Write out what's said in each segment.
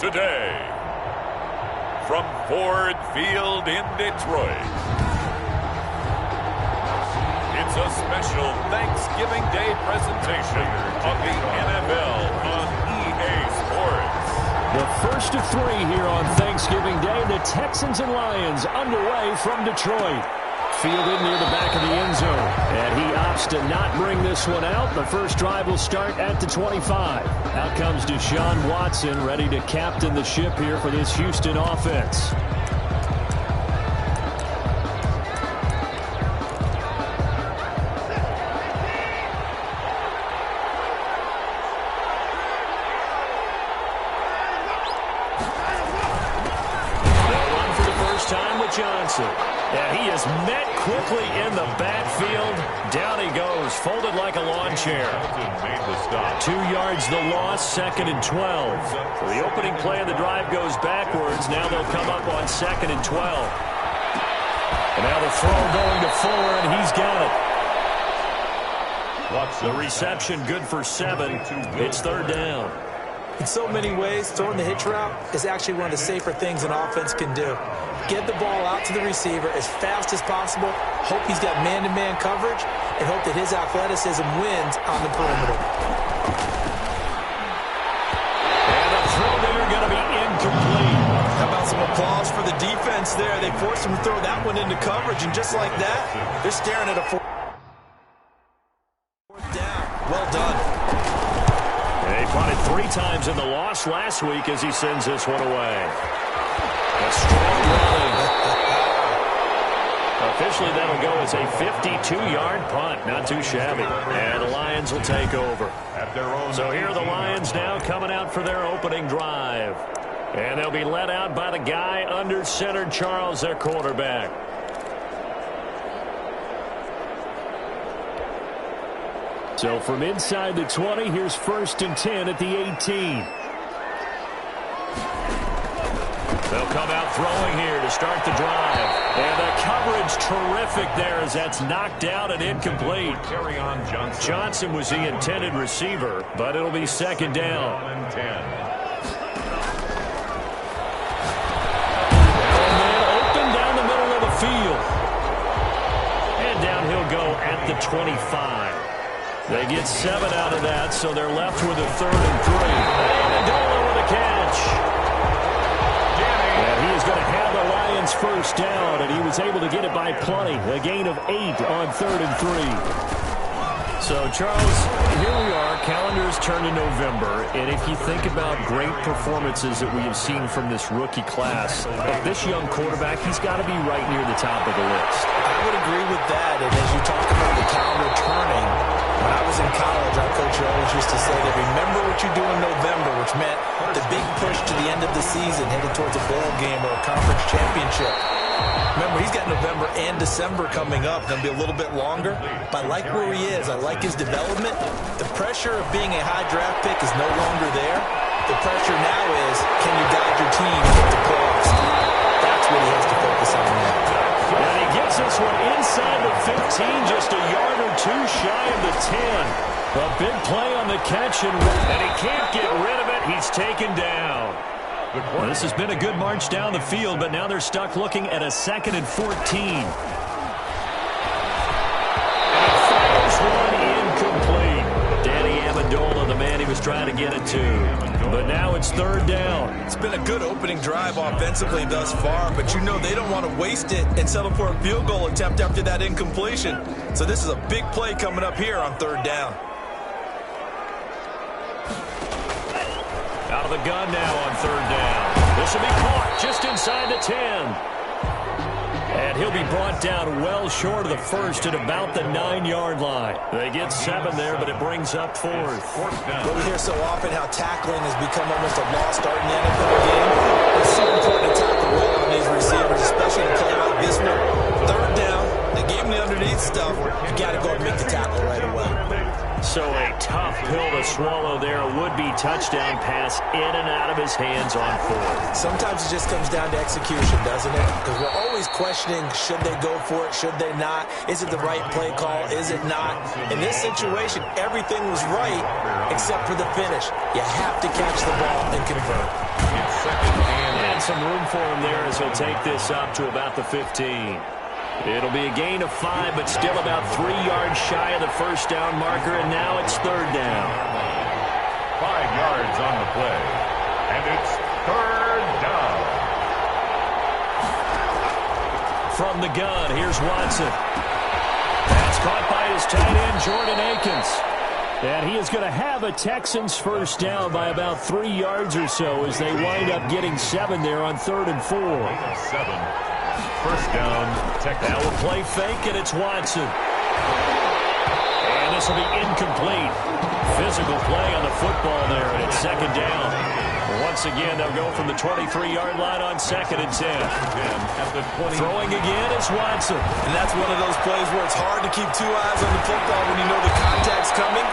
today. From Ford Field in Detroit, it's a special Thanksgiving Day presentation of the NFL on EA Sports. The first of three here on Thanksgiving Day. The Texans and Lions underway from Detroit. Fielded near the back of the end zone. And he opts to not bring this one out. The first drive will start at the 25. Out comes Deshaun Watson, ready to captain the ship here for this Houston offense. Johnson. And he is met quickly in the backfield. Down he goes, folded like a lawn chair. 2 yards the loss, 2nd and 12. So the opening play of the drive goes backwards. Now they'll come up on 2nd and 12. And now the throw going to Fuller, and he's got it. The reception good for 7. It's 3rd down. In so many ways, throwing the hitch route is actually one of the safer things an offense can do. Get the ball out to the receiver as fast as possible, hope he's got man-to-man coverage, and hope that his athleticism wins on the perimeter. And the throw there going to be incomplete. How about some applause for the defense there? They forced him to throw that one into coverage, and just like that, they're staring at a fourth down. Well done. He punted 3 times in the loss last week as he sends this one away. A strong run. Officially, that'll go as a 52-yard punt. Not too shabby. And the Lions will take over. So here are the Lions now coming out for their opening drive. And they'll be led out by the guy under center, Charles, their quarterback. So from inside the 20, here's 1st and 10 at the 18. They'll come out throwing here to start the drive. And the coverage terrific there as that's knocked out and incomplete. Carry on Johnson. Johnson was the intended receiver, but it'll be 2nd down. And 10. Open down the middle of the field. And down he'll go at the 25. They get 7 out of that, so they're left with a 3rd and 3. Amendola with a catch. And he is going to have the Lions first down, and he was able to get it by plenty. A gain of 8 on 3rd and 3. So, Charles, here we are. Calendars turn to November, and if you think about great performances that we have seen from this rookie class, this young quarterback, he's got to be right near the top of the list. I would agree with that, and as you talk about the calendar turning, when I was in college, our coach always used to say that remember what you do in November, which meant the big push to the end of the season, headed towards a bowl game or a conference championship. Remember, he's got November and December coming up. Going to be a little bit longer. But I like where he is. I like his development. The pressure of being a high draft pick is no longer there. The pressure now is, can you guide your team to the playoffs? That's what he has to focus on now. And he gets this one inside the 15, just a yard or 2 shy of the 10. A big play on the catch, and he can't get rid of it. He's taken down. Well, this has been a good march down the field, but now they're stuck looking at a 2nd and 14. And he fires one incomplete. Danny Amendola, the man he was trying to get it to. But now it's 3rd down. It's been a good opening drive offensively thus far, but you know they don't want to waste it and settle for a field goal attempt after that incompletion. So this is a big play coming up here on 3rd down. Out of the gun now on 3rd down. This will be caught just inside the 10. And he'll be brought down well short of the first at about the 9-yard line. They get 7 there, but it brings up 4th. Well, we hear so often how tackling has become almost a lost art in the NFL game. It's so important to tackle well on these receivers, especially in a play like this one. 3rd down, they gave him the underneath stuff. You got to go and make the tackle right away. So a tough pill to swallow there. A would-be touchdown pass in and out of his hands on 4th. Sometimes it just comes down to execution, doesn't it? Because we're always questioning, should they go for it, should they not? Is it the right play call, is it not? In this situation, everything was right except for the finish. You have to catch the ball and convert. It's second and some room for him there as he'll take this up to about the 15. It'll be a gain of 5, but still about 3 yards shy of the first down marker, and now it's third down. 5 yards on the play, and it's third down. From the gun, here's Watson. That's caught by his tight end, Jordan Akins. And he is going to have a Texans first down by about 3 yards or so as they wind up getting 7 there on 3rd and 4. 7. First down, Texans. Now we'll play fake, and it's Watson. And this will be incomplete. Physical play on the football there, and it's second down. Once again, they'll go from the 23-yard line on 2nd and 10. At the 20. Throwing again is Watson. And that's one of those plays where it's hard to keep 2 eyes on the football when you know the contact's coming,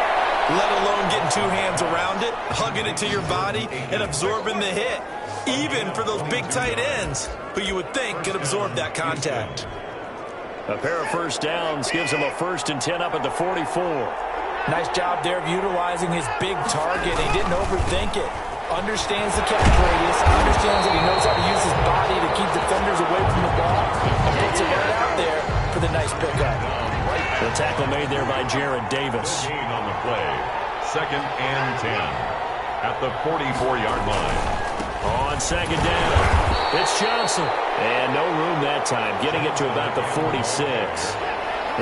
let alone getting 2 hands around it, hugging it to your body, and absorbing the hit. Even for those big tight ends, who you would think could absorb that contact. A pair of first downs gives him a 1st and 10 up at the 44. Nice job there of utilizing his big target. He didn't overthink it. Understands the catch radius. Understands that he knows how to use his body to keep defenders away from the ball. And puts it right out there for the nice pickup. The tackle made there by Jared Davis. Gain on the play. 2nd and 10 at the 44-yard line. On 2nd down, it's Johnson. And no room that time, getting it to about the 46.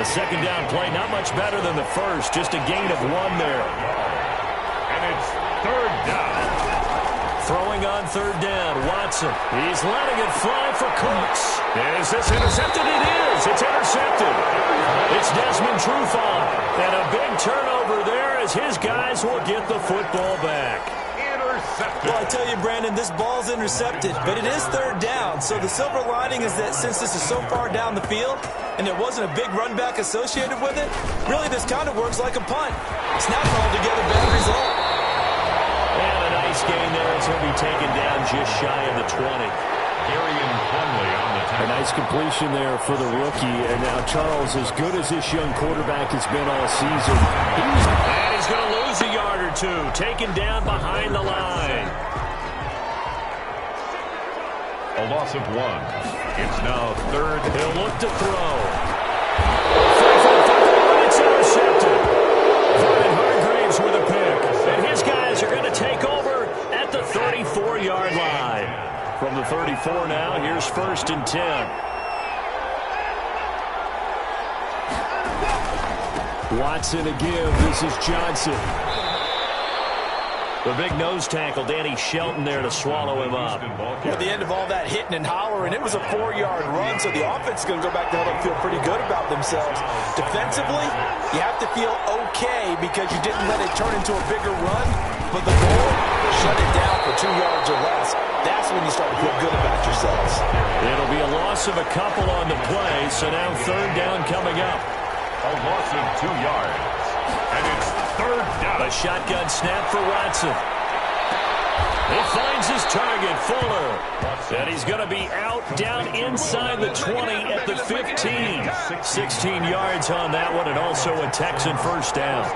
The 2nd down play, not much better than the first, just a gain of 1 there. And it's third down. Throwing on 3rd down, Watson. He's letting it fly for Cooks. Is this intercepted? It is. It's intercepted. It's Desmond Trufant. And a big turnover there as his guys will get the football back. Well, I tell you, Brandon, this ball's intercepted, but it is 3rd down. So the silver lining is that since this is so far down the field and there wasn't a big run back associated with it, really this kind of works like a punt. It's not an altogether bad result. And a nice gain there as he'll be taken down just shy of the 20. Darian Plumlee on the tackle. A nice completion there for the rookie. And now Charles, as good as this young quarterback has been all season, he's going to lose a yard or 2, taken down behind the line. A loss of 1. It's now 3rd. He'll look to throw. It's intercepted. Vernon Hargreaves with a pick. And his guys are going to take over at the 34-yard line. From the 34 now, here's 1st and 10. Watson again. This is Johnson. The big nose tackle, Danny Shelton there to swallow him up. At the end of all that hitting and hollering, it was a 4-yard run, so the offense is going to go back to huddle and feel pretty good about themselves. Defensively, you have to feel okay because you didn't let it turn into a bigger run, but the goal, shut it down for 2 yards or less. That's when you start to feel good about yourselves. It'll be a loss of a couple on the play, so now 3rd down coming up. A loss of 2 yards. And it's 3rd down. A shotgun snap for Watson. He finds his target, Fuller. And he's going to be out down inside the 20 at the 15. 16 yards on that one, and also a Texan first down.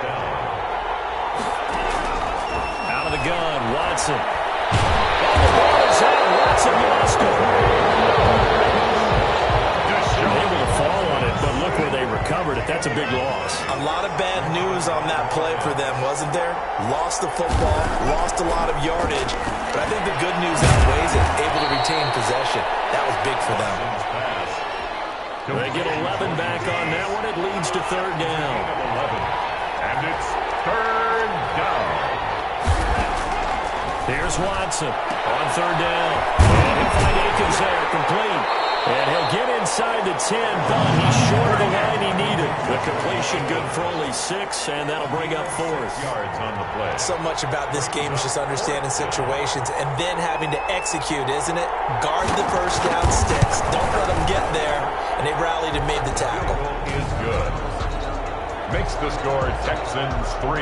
Out of the gun, Watson. And the ball is out. Watson lost it. Able to fall on it, but look where they recovered it. That's a big loss. A lot of bad news on that play for them, wasn't there? Lost the football, lost a lot of yardage, but I think the good news outweighs it. Able to retain possession. That was big for them. They get 11 back on that one. It leads to 3rd down. 11. And it's 3rd down. Here's Watson on 3rd down. And he'll find Akins there, complete. And he'll get inside the 10, but he's short of the line he needed. The completion good for only 6, and that'll bring up 4th. Yards on the play. So much about this game is just understanding situations and then having to execute, isn't it? Guard the first down sticks. Don't let them get there. And they rallied and made the tackle. Is good. Makes the score Texans 3.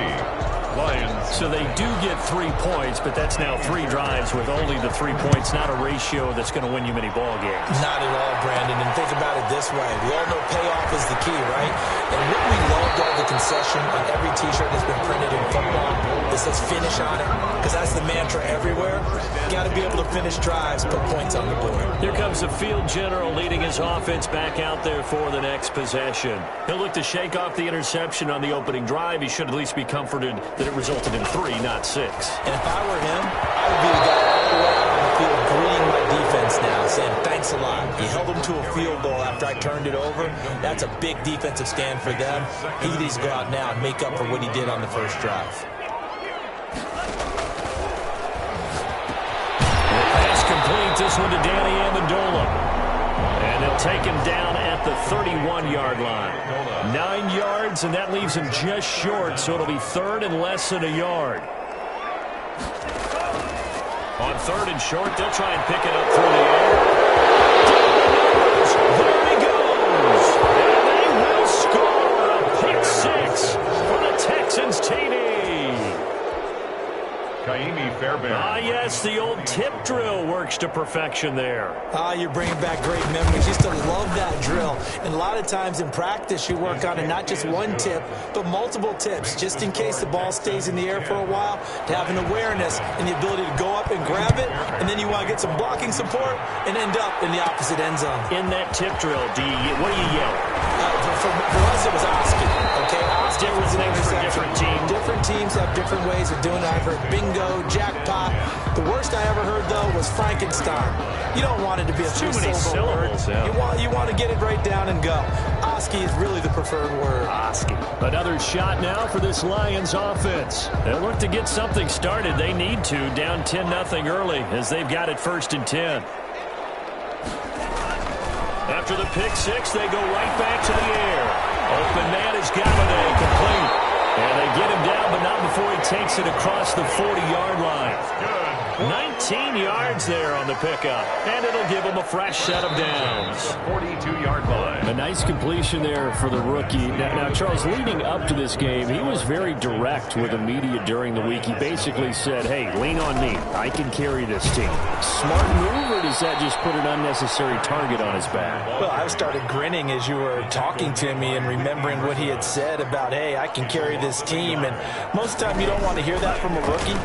Lions. So they do get 3 points, but that's now 3 drives with only the 3 points, not a ratio that's going to win you many ball games. Not at all, Brandon. And think about it this way. We all know payoff is the key, right? And what we loved all love the concession on every T-shirt that's been printed in football that says finish on it, because that's the mantra everywhere. Got to be able to finish drives, put points on the board. Here comes the field general leading his offense back out there for the next possession. He'll look to shake off the interception on the opening drive. He should at least be comforted that it resulted in 3, not 6. And if I were him, I would be the guy all the way out on the field greeting my defense now, saying thanks a lot. You held them to a field goal after I turned it over. That's a big defensive stand for them. He needs to go out now and make up for what he did on the first drive. Pass complete. This one to Danny Amendola. And they'll take him down at the 31-yard line. 9 yards, and that leaves him just short, so it'll be third and less than a yard. On third and short, they'll try and pick it up through the air. There he goes. And they will score a pick 6 for the Texans TD. Yes, the old tip drill works to perfection there. You're bringing back great memories. Used to love that drill. And a lot of times in practice, you work on it, not just one tip, but multiple tips, just in case the ball stays in the air for a while, to have an awareness and the ability to go up and grab it, and then you want to get some blocking support and end up in the opposite end zone. In that tip drill, what do you yell? For us, it was Oski. Okay, Oski was an interception. Different teams. Different teams have different ways of doing it. I've heard bingo, jackpot. The worst I ever heard, though, was Frankenstein. You don't want it to be a too many syllables. Yeah. You want to get it right down and go. Oski is really the preferred word. Oski. Another shot now for this Lions offense. They'll look to get something started. They need to, down 10-0 early, as they've got it 1st and 10. After the pick 6, they go right back to the air. Open man is Galladay, complete. And they get him down, but not before he takes it across the 40-yard line. 19 yards there on the pickup, and it'll give him a fresh set of downs. 42-yard line. A nice completion there for the rookie. Now, Charles, leading up to this game, he was very direct with the media during the week. He basically said, hey, lean on me. I can carry this team. Smart move, or does that just put an unnecessary target on his back? Well, I started grinning as you were talking to me and remembering what he had said about, hey, I can carry this team. And most of the time you don't want to hear that from a rookie.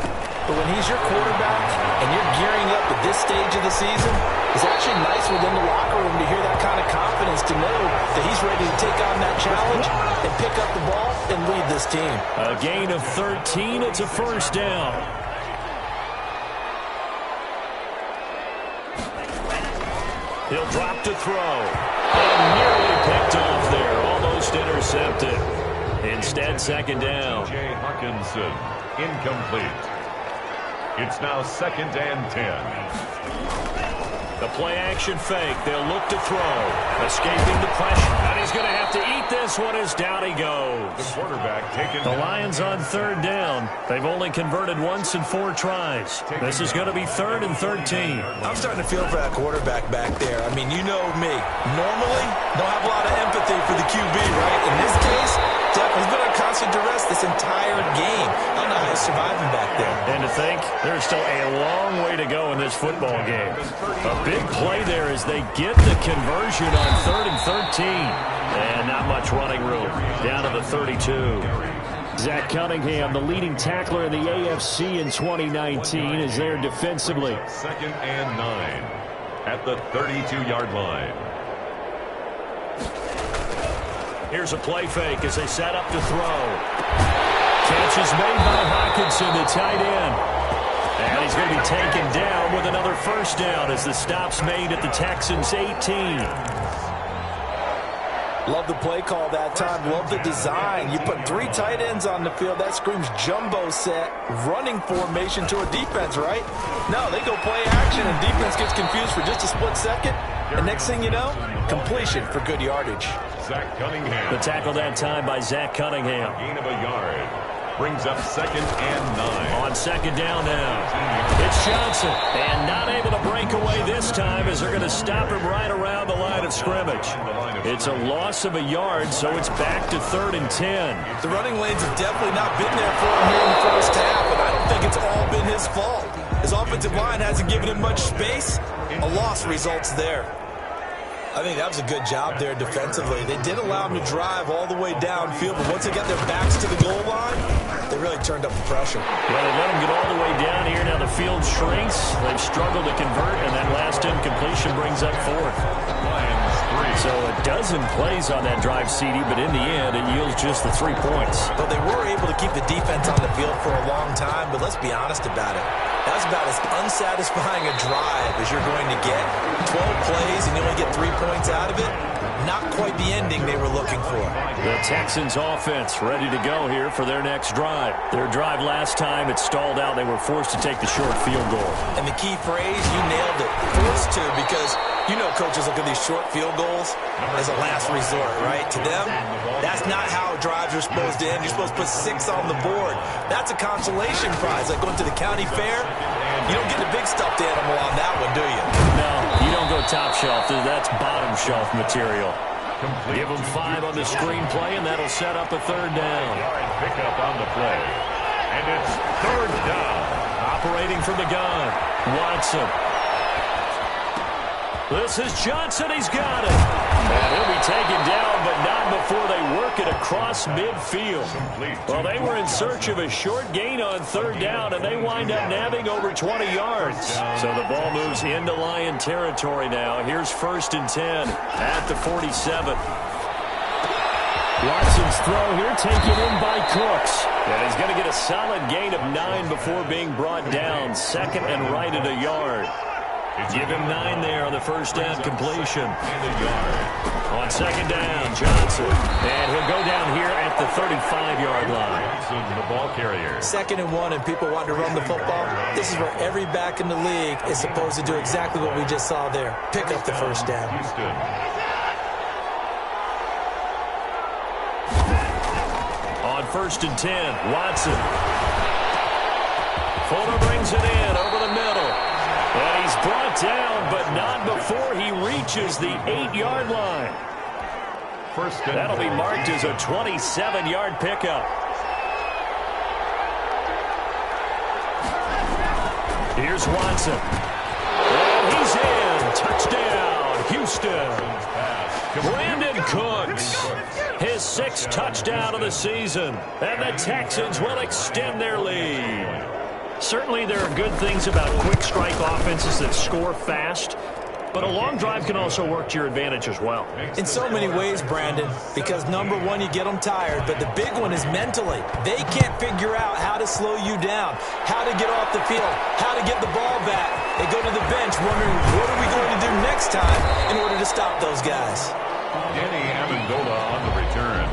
But when he's your quarterback and you're gearing up at this stage of the season, it's actually nice within the locker room to hear that kind of confidence, to know that he's ready to take on that challenge and pick up the ball and lead this team. A gain of 13. It's a first down. He'll drop to throw. And nearly picked off there. Almost intercepted. Instead, second down. J. Hawkinson, incomplete. It's now 2nd and 10. The play-action fake. They'll look to throw. Escaping the pressure. And he's going to have to eat this one as down he goes. The quarterback taken. The Lions on 3rd down. They've only converted once in 4 tries. This is going to be 3rd and 13. I'm starting to feel for that quarterback back there. I mean, you know me. Normally, don't have a lot of empathy for the QB, right? In this case, he's been on constant duress this entire game. I don't know how he's surviving back there. And to think, there's still a long way to go in this football game. A big play there as they get the conversion on 3rd and 13. And not much running room. Down to the 32. Zach Cunningham, the leading tackler in the AFC in 2019, is there defensively. 2nd and 9 at the 32-yard line. Here's a play fake as they set up to throw. Catch is made by Hawkinson, the tight end. And he's going to be taken down with another first down as the stop's made at the Texans' 18. Love the play call that time. Love the design. You put 3 tight ends on the field. That screams jumbo set, running formation to a defense, right? No, they go play action, and defense gets confused for just a split second. And next thing you know, completion for good yardage. Zach Cunningham. The tackle that time by Zach Cunningham. Gain of a yard. Brings up 2nd and 9. On 2nd down now. It's Johnson. And not able to break away this time as they're going to stop him right around the line of scrimmage. It's a loss of a yard, so it's back to 3rd and 10. The running lanes have definitely not been there for him here in the first half, and I don't think it's all been his fault. His offensive line hasn't given him much space. A loss results there. I think that was a good job there defensively. They did allow them to drive all the way downfield, but once they got their backs to the goal line, they really turned up the pressure. Well, they let them get all the way down here. Now the field shrinks. They've struggled to convert, and that last incompletion brings up fourth. So a dozen plays on that drive, CD, but in the end, it yields just the 3 points. But they were able to keep the defense on the field for a long time, but let's be honest about it. That's about as unsatisfying a drive as you're going to get. 12 plays and you only get 3 points out of it. Not quite the ending they were looking for. The Texans offense ready to go here for their next drive. Their drive last time, it stalled out. They were forced to take the short field goal. And the key phrase, you nailed it, forced to, because you know coaches look at these short field goals as a last resort, right? To them, that's not how drives are supposed to end. You're supposed to put 6 on the board. That's a consolation prize, like going to the county fair. You don't get a big stuffed animal on that one, do you? No, you don't go top shelf. That's bottom shelf material. Give them 5 on the screenplay, and that'll set up a third down. Pick up on the play. And it's third down. Operating from the gun, Watson. This is Johnson. He's got it. And he'll be taken down, but not before they work it across midfield. Well, they were in search of a short gain on third down, and they wind up nabbing over 20 yards. So the ball moves into Lion territory now. Here's 1st and 10 at the 47. Watson's throw here taken in by Cooks. And he's going to get a solid gain of 9 before being brought down. 2nd and right at a yard. Give him 9 there on the first down completion. On 2nd down, Johnson. And he'll go down here at the 35-yard line. The ball carrier. 2nd and 1, and people want to run the football. This is where every back in the league is supposed to do exactly what we just saw there. Pick up the first down. On 1st and 10, Watson. Fuller brings it in over the middle. And he's brought down, but not before he reaches the 8-yard line. That'll be marked as a 27-yard pickup. Here's Watson. And he's in. Touchdown, Houston. Brandon Cooks, his 6th touchdown of the season. And the Texans will extend their lead. Certainly there are good things about quick strike offenses that score fast, but a long drive can also work to your advantage as well. In so many ways, Brandon, because number one, you get them tired, but the big one is mentally. They can't figure out how to slow you down, how to get off the field, how to get the ball back. They go to the bench wondering, what are we going to do next time in order to stop those guys? Danny Amendola on the return.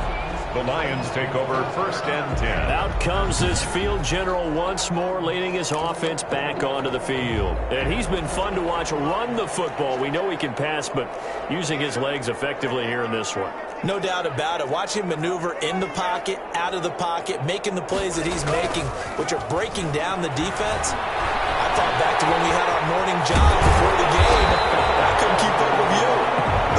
The Lions take over 1st and 10. Out comes this field general once more, leading his offense back onto the field. And he's been fun to watch run the football. We know he can pass, but using his legs effectively here in this one. No doubt about it. Watch him maneuver in the pocket, out of the pocket, making the plays that he's making, which are breaking down the defense. I thought back to when we had our morning jog before the game. I couldn't keep up with you.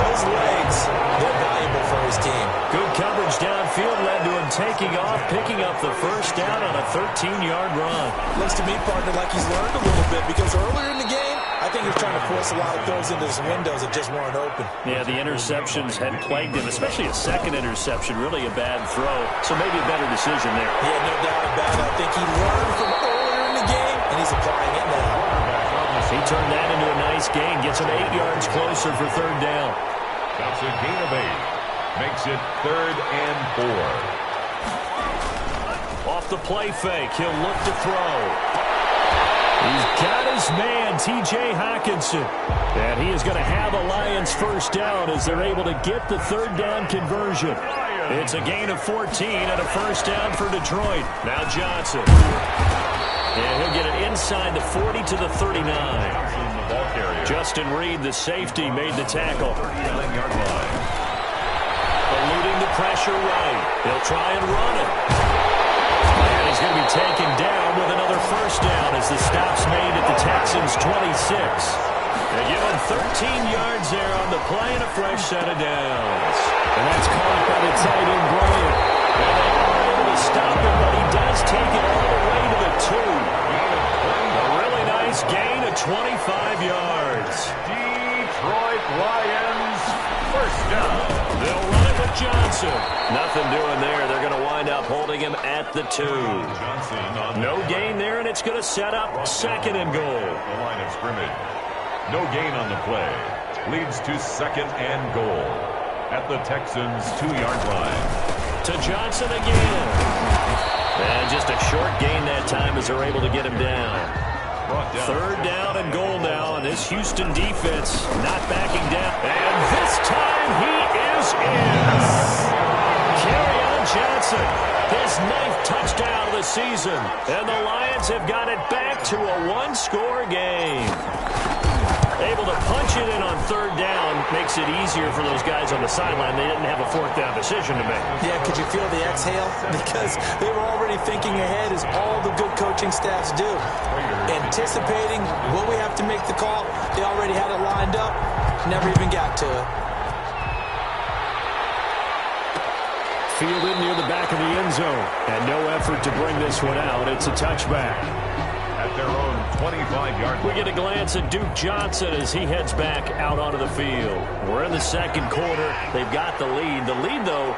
Those legs, they're valuable for his team. Good coverage downfield led to him taking off, picking up the first down on a 13-yard run. Looks to me, partner, like he's learned a little bit, because earlier in the game, I think he was trying to force a lot of throws into his windows that just weren't open. Yeah, the interceptions had plagued him, especially a 2nd interception, really a bad throw. So maybe a better decision there. Yeah, no doubt about it. I think he learned from earlier in the game, and he's applying it now. He turned that into a nice gain, gets him 8 yards closer for 3rd down. That's a gain of 8. Makes it 3rd and 4. Off the play fake, he'll look to throw. He's got his man, T.J. Hawkinson. And he is going to have a Lions first down as they're able to get the 3rd down conversion. It's a gain of 14 and a first down for Detroit. Now Johnson. And he'll get it inside the 40 to the 39. Justin Reed, the safety, made the tackle. Eluding the pressure right. He'll try and run it. And he's going to be taken down with another first down as the stop's made at the Texans' 26. They give him 13 yards there on the play and a fresh set of downs. And that's caught by the tight end, Bryant. And they are able to stop him, but he does take it all the way to the 2. A really nice gain of 25 yards. Detroit Lions at the 2. No gain there, and it's going to set up 2nd and goal. The line of scrimmage. No gain on the play. Leads to 2nd and goal at the Texans' 2-yard line. To Johnson again. And just a short gain that time as they're able to get him down. 3rd down and goal now, and this Houston defense not backing down. And this time he is in. Kerryon Johnson, his 9th touchdown of the season. And the Lions have got it back to a 1-score game. Able to punch it in on 3rd down makes it easier for those guys on the sideline. They didn't have a 4th down decision to make. Yeah, could you feel the exhale? Because they were already thinking ahead, as all the good coaching staffs do. Anticipating, will we have to make the call? They already had it lined up. Never even got to it. Fielded near the back of the end zone. And no effort to bring this one out. It's a touchback. At their own 25-yard line. We get a glance at Duke Johnson as he heads back out onto the field. We're in the 2nd quarter. They've got the lead. The lead, though,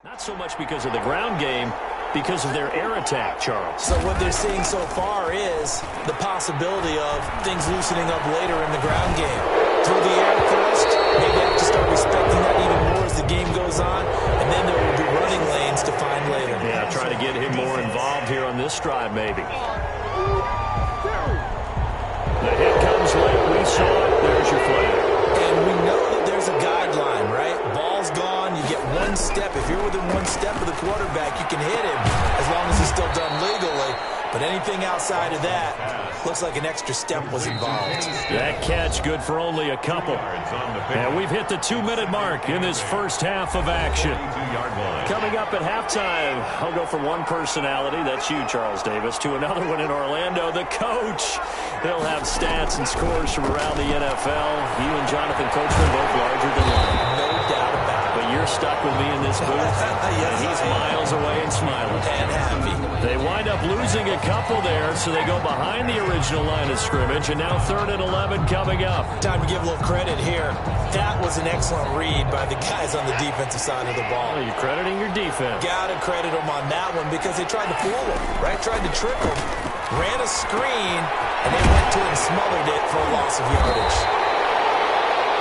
not so much because of the ground game, because of their air attack, Charles. So what they're seeing so far is the possibility of things loosening up later in the ground game. Through the air first, maybe have to start respecting that even more as the game goes on, and then there will be running lanes to find later. Yeah, try to get him more involved here on this drive, maybe. The hit comes late. We saw it. There's your flag. And we know that there's a guideline, right? Ball's gone. You get 1 step. If you're within 1 step of the quarterback, you can hit him as long as it's still done legally. But anything outside of that, Looks like an extra step was involved. That catch good for only a couple. And we've hit the 2-minute mark in this first half of action. Coming up at halftime, I'll go from one personality, that's you, Charles Davis, to another one in Orlando, the coach. He'll have stats and scores from around the NFL. You and Jonathan Coachman both larger than life. No doubt about it. But you're stuck with me in this booth. Yes, and he's miles away and smiling. And happy. They wind up losing a couple there, so they go behind the original line of scrimmage, and now 3rd and 11 coming up. Time to give a little credit here. That was an excellent read by the guys on the defensive side of the ball. Well, you're crediting your defense. Got to credit them on that one because they tried to fool him, right? Tried to trick him, ran a screen, and they went to it and smothered it for a loss of yardage.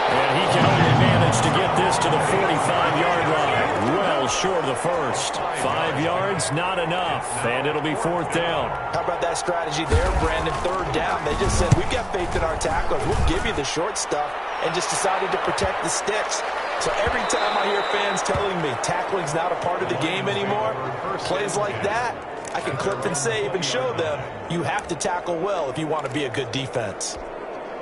And he can only manage to get this to the 45-yard line. Well short of the first. 5 yards, not enough. And it'll be 4th down. How about that strategy there, Brandon? 3rd down. They just said, we've got faith in our tacklers. We'll give you the short stuff, and just decided to protect the sticks. So every time I hear fans telling me tackling's not a part of the game anymore, plays like that, I can clip and save and show them you have to tackle well if you want to be a good defense.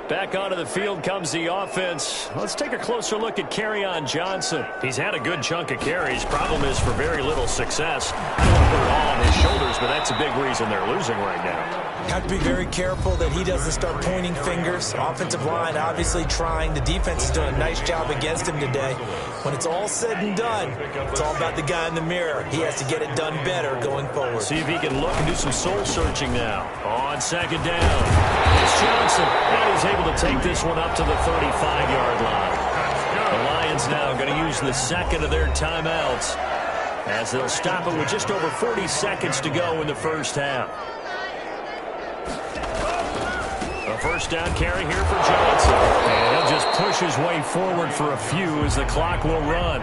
Back onto the field comes the offense. Let's take a closer look at Kerryon Johnson. He's had a good chunk of carries. Problem is for very little success. I don't want to put it all on his shoulders, but that's a big reason they're losing right now. Have to be very careful that he doesn't start pointing fingers. Offensive line obviously trying. The defense is doing a nice job against him today. When it's all said and done, it's all about the guy in the mirror. He has to get it done better going forward. See if he can look and do some soul searching now. On 2nd down, it's Johnson. And he's able to take this one up to the 35-yard line. The Lions now going to use the 2nd of their timeouts as they'll stop it with just over 40 seconds to go in the first half. A 1st down carry here for Johnson. And he'll just push his way forward for a few as the clock will run.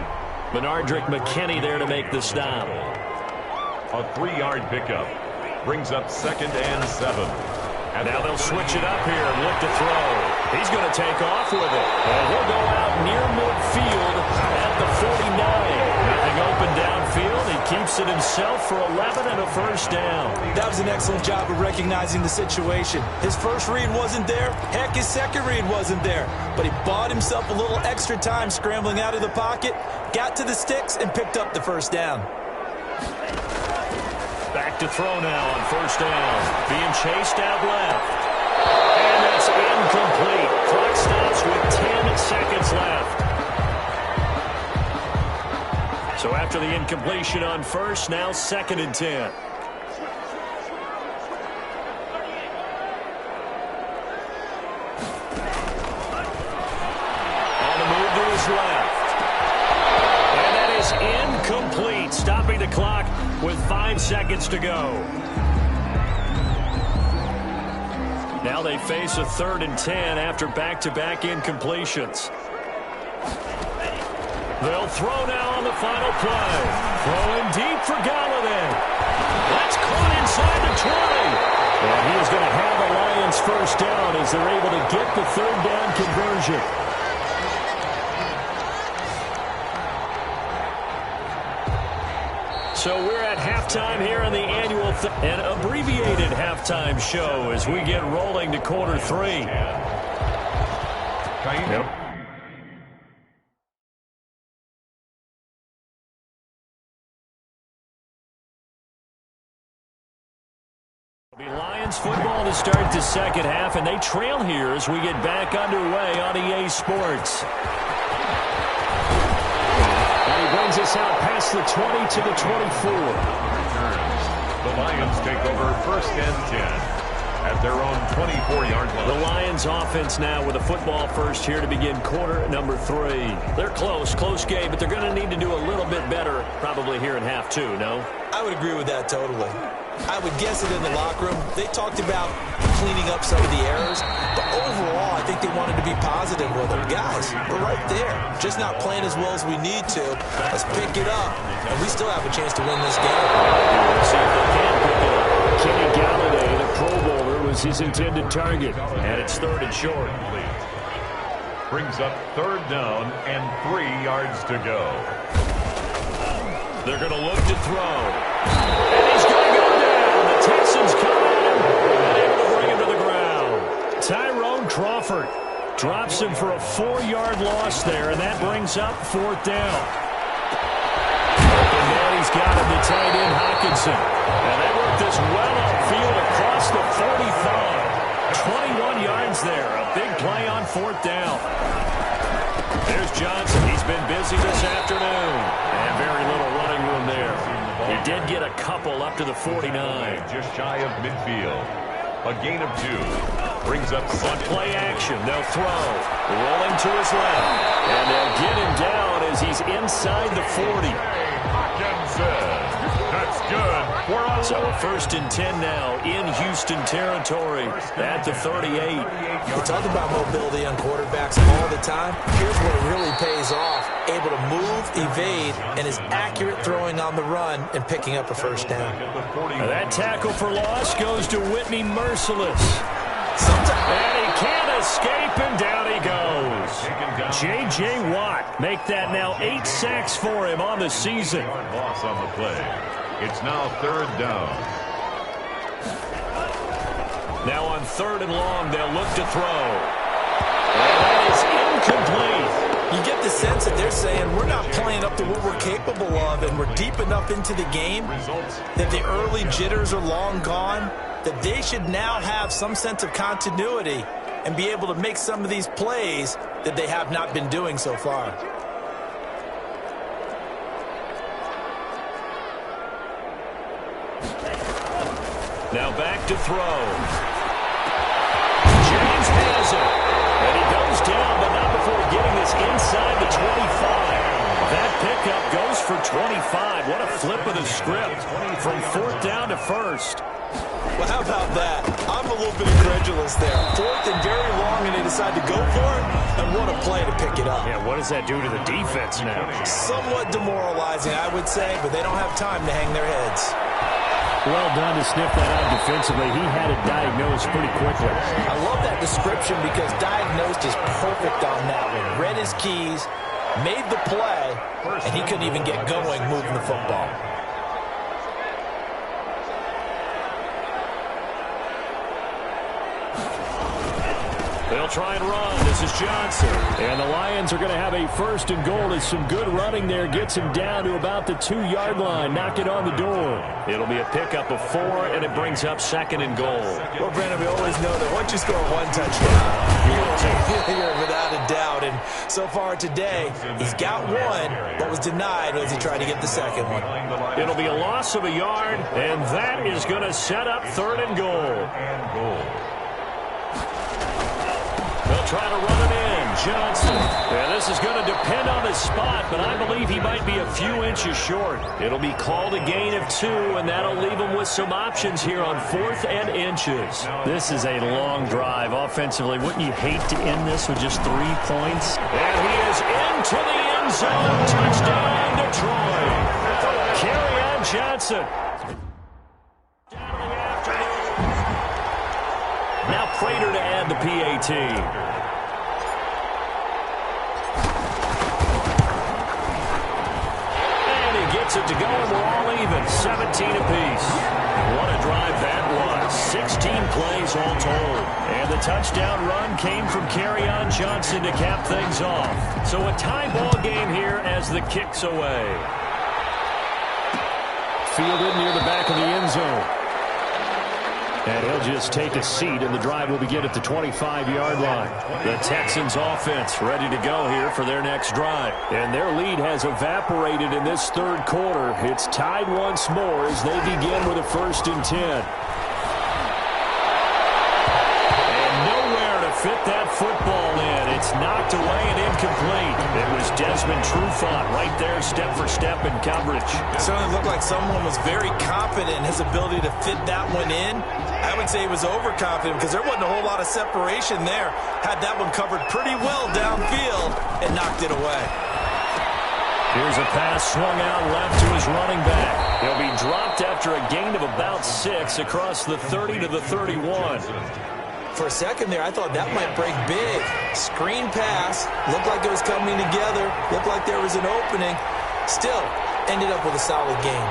Benardrick McKinney there to make the stop. A 3-yard pickup brings up 2nd and 7. And now they'll switch it up here and look to throw. He's going to take off with it. And he'll go out near midfield at the 49. Nothing open downfield. He keeps it himself for 11 and a 1st down. That was an excellent job of recognizing the situation. His first read wasn't there. Heck, his second read wasn't there. But he bought himself a little extra time scrambling out of the pocket, got to the sticks, and picked up the 1st down. Back to throw now on 1st down. Being chased out left. And that's incomplete. Clock stops with 10 seconds left. So after the incompletion on 1st, now 2nd and 10. On the move to his left. And that is incomplete. Stopping the clock with 5 seconds to go. Now they face a 3rd and 10 after back-to-back incompletions. They'll throw now on the final play. Throwing deep for Galladay. That's caught inside the 20. And he is going to have the Lions 1st down as they're able to get the 3rd down conversion. So we're at halftime here in the annual an abbreviated halftime show as we get rolling to quarter 3. Yep. Lions football to start the 2nd half, and they trail here as we get back underway on EA Sports. And he brings us out past the 20 to the 24. The Lions take over 1st and 10 at their own 24-yard line. The Lions offense now with a football first here to begin quarter number 3. They're close game, but they're going to need to do a little bit better probably here in half 2, no? I would agree with that totally. I would guess it in the locker room. They talked about cleaning up some of the errors, but overall, I think they wanted to be positive with them. Guys, we're right there. Just not playing as well as we need to. Let's pick it up, and we still have a chance to win this game. Let's see if they can pick it up. Kenny Galladay, the Pro Bowler, was his intended target, and it's 3rd and short. Brings up 3rd down and 3 yards to go. They're going to look to throw. And he's going to go down. The Texans come at him and able to bring him to the ground. Crawford. Drops him for a 4-yard loss there, and that brings up 4th down. And then he's got him to tight end Hockenson. And they work this well upfield across the 45. 21 yards there. A big play on 4th down. There's Johnson. He's been busy this afternoon. And very little running room there. He did get a couple up to the 49. Just shy of midfield. A gain of 2. Brings up on play action. They'll throw. Rolling to his left. And they'll get him down as he's inside the 40. That's good. So a 1st and 10 now in Houston territory at the 38. We talk about mobility on quarterbacks all the time. Here's where it really pays off. Able to move, evade, and is accurate throwing on the run and picking up a 1st down. Now that tackle for loss goes to Whitney Merciless. And he can't escape, and down he goes. J.J. Watt make that now 8 sacks for him on the season. Loss on the play. It's now 3rd down. Now on 3rd and long, they'll look to throw. And that is incomplete. You get the sense that they're saying we're not playing up to what we're capable of, and we're deep enough into the game that the early jitters are long gone, that they should now have some sense of continuity and be able to make some of these plays that they have not been doing so far. Now back to throw. James has it. And he goes down, but not before getting this inside the 25. That pickup goes for 25. What a flip of the script from 4th down to 1st. Well, how about that? I'm a little bit incredulous there. 4th and very long, and they decide to go for it, and what a play to pick it up. Yeah, what does that do to the defense now? Somewhat demoralizing, I would say, but they don't have time to hang their heads. Well done to sniff that out defensively. He had it diagnosed pretty quickly. I love that description because diagnosed is perfect on that one. Read his keys, made the play, and he couldn't even get going moving the football. They'll try and run. This is Johnson. And the Lions are going to have a 1st and goal as some good running there gets him down to about the 2-yard line. Knock it on the door. It'll be a pickup of 4, and it brings up 2nd and goal. Well, Brandon, we always know that once you score 1 touchdown, you're going to take it without a doubt. And so far today, he's got 1, but was denied as he tried to get the 2nd one. It'll be a loss of a yard, and that is going to set up 3rd and goal. They'll try to run it in. Johnson. Yeah, this is going to depend on his spot, but I believe he might be a few inches short. It'll be called a gain of 2, and that'll leave him with some options here on 4th and inches. This is a long drive offensively. Wouldn't you hate to end this with just 3 points? And he is into the end zone. Touchdown, Detroit. Carry on Johnson. Now Prater to add the PAT. It to go, and we're all even, 17 apiece. What a drive that was. 16 plays all told. And the touchdown run came from Kerryon Johnson to cap things off. So a tie ball game here as the kick's away. Fielded near the back of the end zone. And he'll just take a seat, and the drive will begin at the 25-yard line. The Texans offense ready to go here for their next drive. And their lead has evaporated in this 3rd quarter. It's tied once more as they begin with a 1st and 10. And nowhere to fit that football in. It's knocked away and incomplete. It was Desmond Trufant right there, step for step in coverage. It certainly looked like someone was very confident in his ability to fit that one in. I would say he was overconfident because there wasn't a whole lot of separation there. Had that one covered pretty well downfield and knocked it away. Here's a pass swung out left to his running back. He'll be dropped after a gain of about 6 across the 30 to the 31. For a second there, I thought that might break big. Screen pass. Looked like it was coming together. Looked like there was an opening. Still, ended up with a solid gain.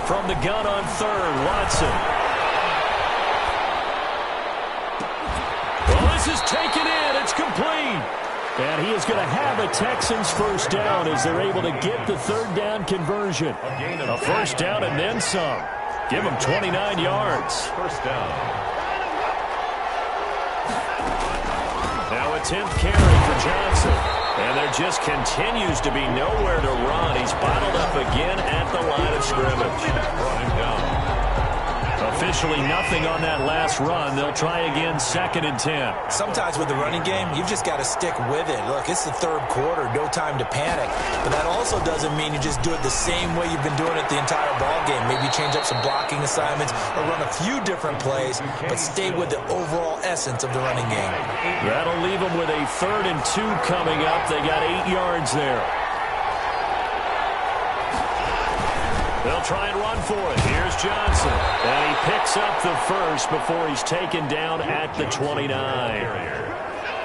From the gun on third, Watson. Well, this is taken in. It's complete. And he is going to have a Texans first down as they're able to get the third down conversion. A first down and then some. Give him 29 yards. First down. Now a 10th carry for Johnson. And there just continues to be nowhere to run. He's bottled up again at the line of scrimmage. Brought him down. Officially nothing on that last run. They'll try again, 2nd and 10. Sometimes with the running game, you've just got to stick with it. Look, it's the third quarter, no time to panic. But that also doesn't mean you just do it the same way you've been doing it the entire ball game. Maybe change up some blocking assignments or run a few different plays, but stay with the overall essence of the running game. That'll leave them with a 3rd and 2 coming up. They got 8 yards there. They'll try and run for it. Here's Johnson. And he picks up the first before he's taken down at the 29.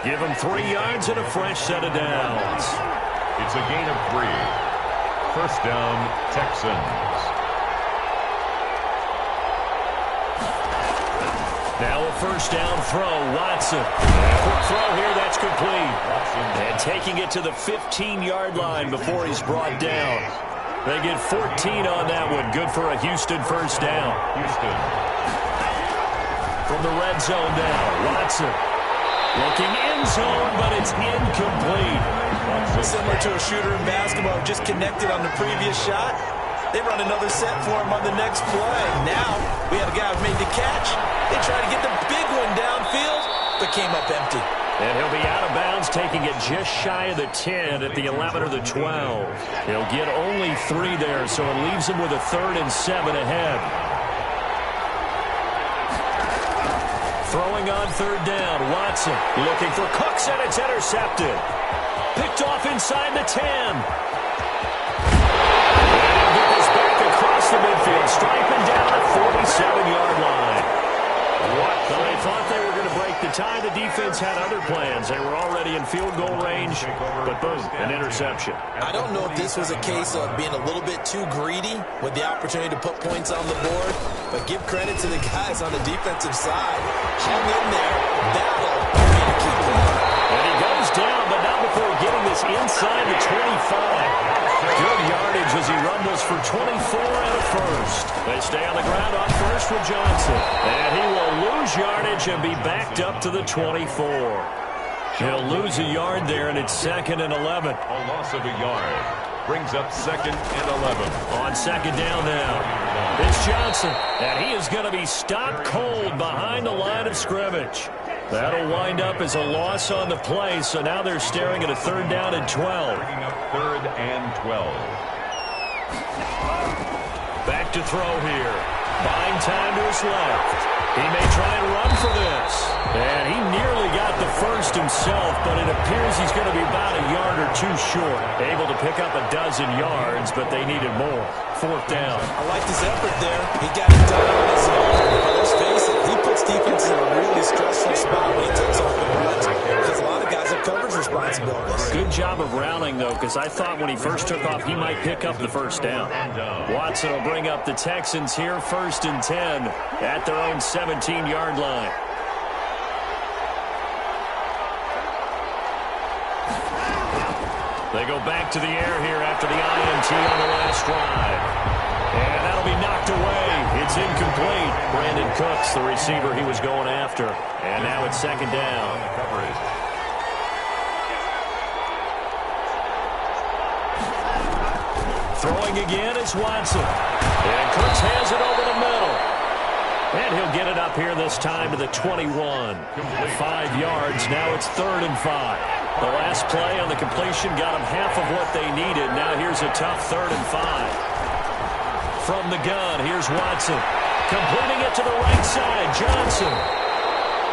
Give him 3 yards and a fresh set of downs. It's a gain of 3. First down, Texans. Now a first down throw, Watson. And quick throw here, that's complete. And taking it to the 15-yard line before he's brought down. They get 14 on that one. Good for a Houston first down. Houston. From the red zone now, Watson. Looking in zone, but it's incomplete. Similar to a shooter in basketball, just connected on the previous shot. They run another set for him on the next play. Now, we have a guy who made the catch. They try to get the big one downfield, but came up empty. And he'll be out of bounds, taking it just shy of the 10 at the 11 or the 12. He'll get only 3 there, so it leaves him with a 3rd and 7 ahead. Throwing on 3rd down, Watson looking for Cooks, and it's intercepted. Picked off inside the 10. And he'll get this back across the midfield, striping down at 47-yard line. So they thought they were going to break the tie. The defense had other plans. They were already in field goal range, but boom, an interception. I don't know if this was a case of being a little bit too greedy with the opportunity to put points on the board, but give credit to the guys on the defensive side. Hung in there, battle, and a key play. And he goes down, but not before getting this inside the 25. Good yardage as he rumbles for 24 and a first. They stay on the ground on first with Johnson. And he will lose yardage and be backed up to the 24. He'll lose a yard there, and it's 2nd and 11. A loss of a yard brings up 2nd and 11. On 2nd down now, it's Johnson. And he is going to be stopped cold behind the line of scrimmage. That'll wind up as a loss on the play, so now they're staring at a 3rd down and 12. Bringing up 3rd and 12. Back to throw here. Buying time to his left. He may try and run for this. And he nearly got the first himself, but it appears he's going to be about a yard or 2 short. Able to pick up a dozen yards, but they needed more. 4th down. I like his effort there. He got it done on his own. But let's face it, he puts defenses in a really stressful spot when he takes off and runs. Because a lot of guys have coverage responsibilities. Good job of rounding, though, because I thought when he first took off, he might pick up the first down. Watson will bring up the Texans here, 1st and 10 at their own 17-yard line. They go back to the air here after the INT on the last drive. And that'll be knocked away. It's incomplete. Brandon Cooks, the receiver he was going after. And now it's 2nd down. Throwing again is Watson. And Cooks has it over the middle. And he'll get it up here this time to the 21. 5 yards. Now it's 3rd and 5. The last play on the completion got them half of what they needed. Now here's a tough 3rd and 5. From the gun, here's Watson. Completing it to the right side, Johnson.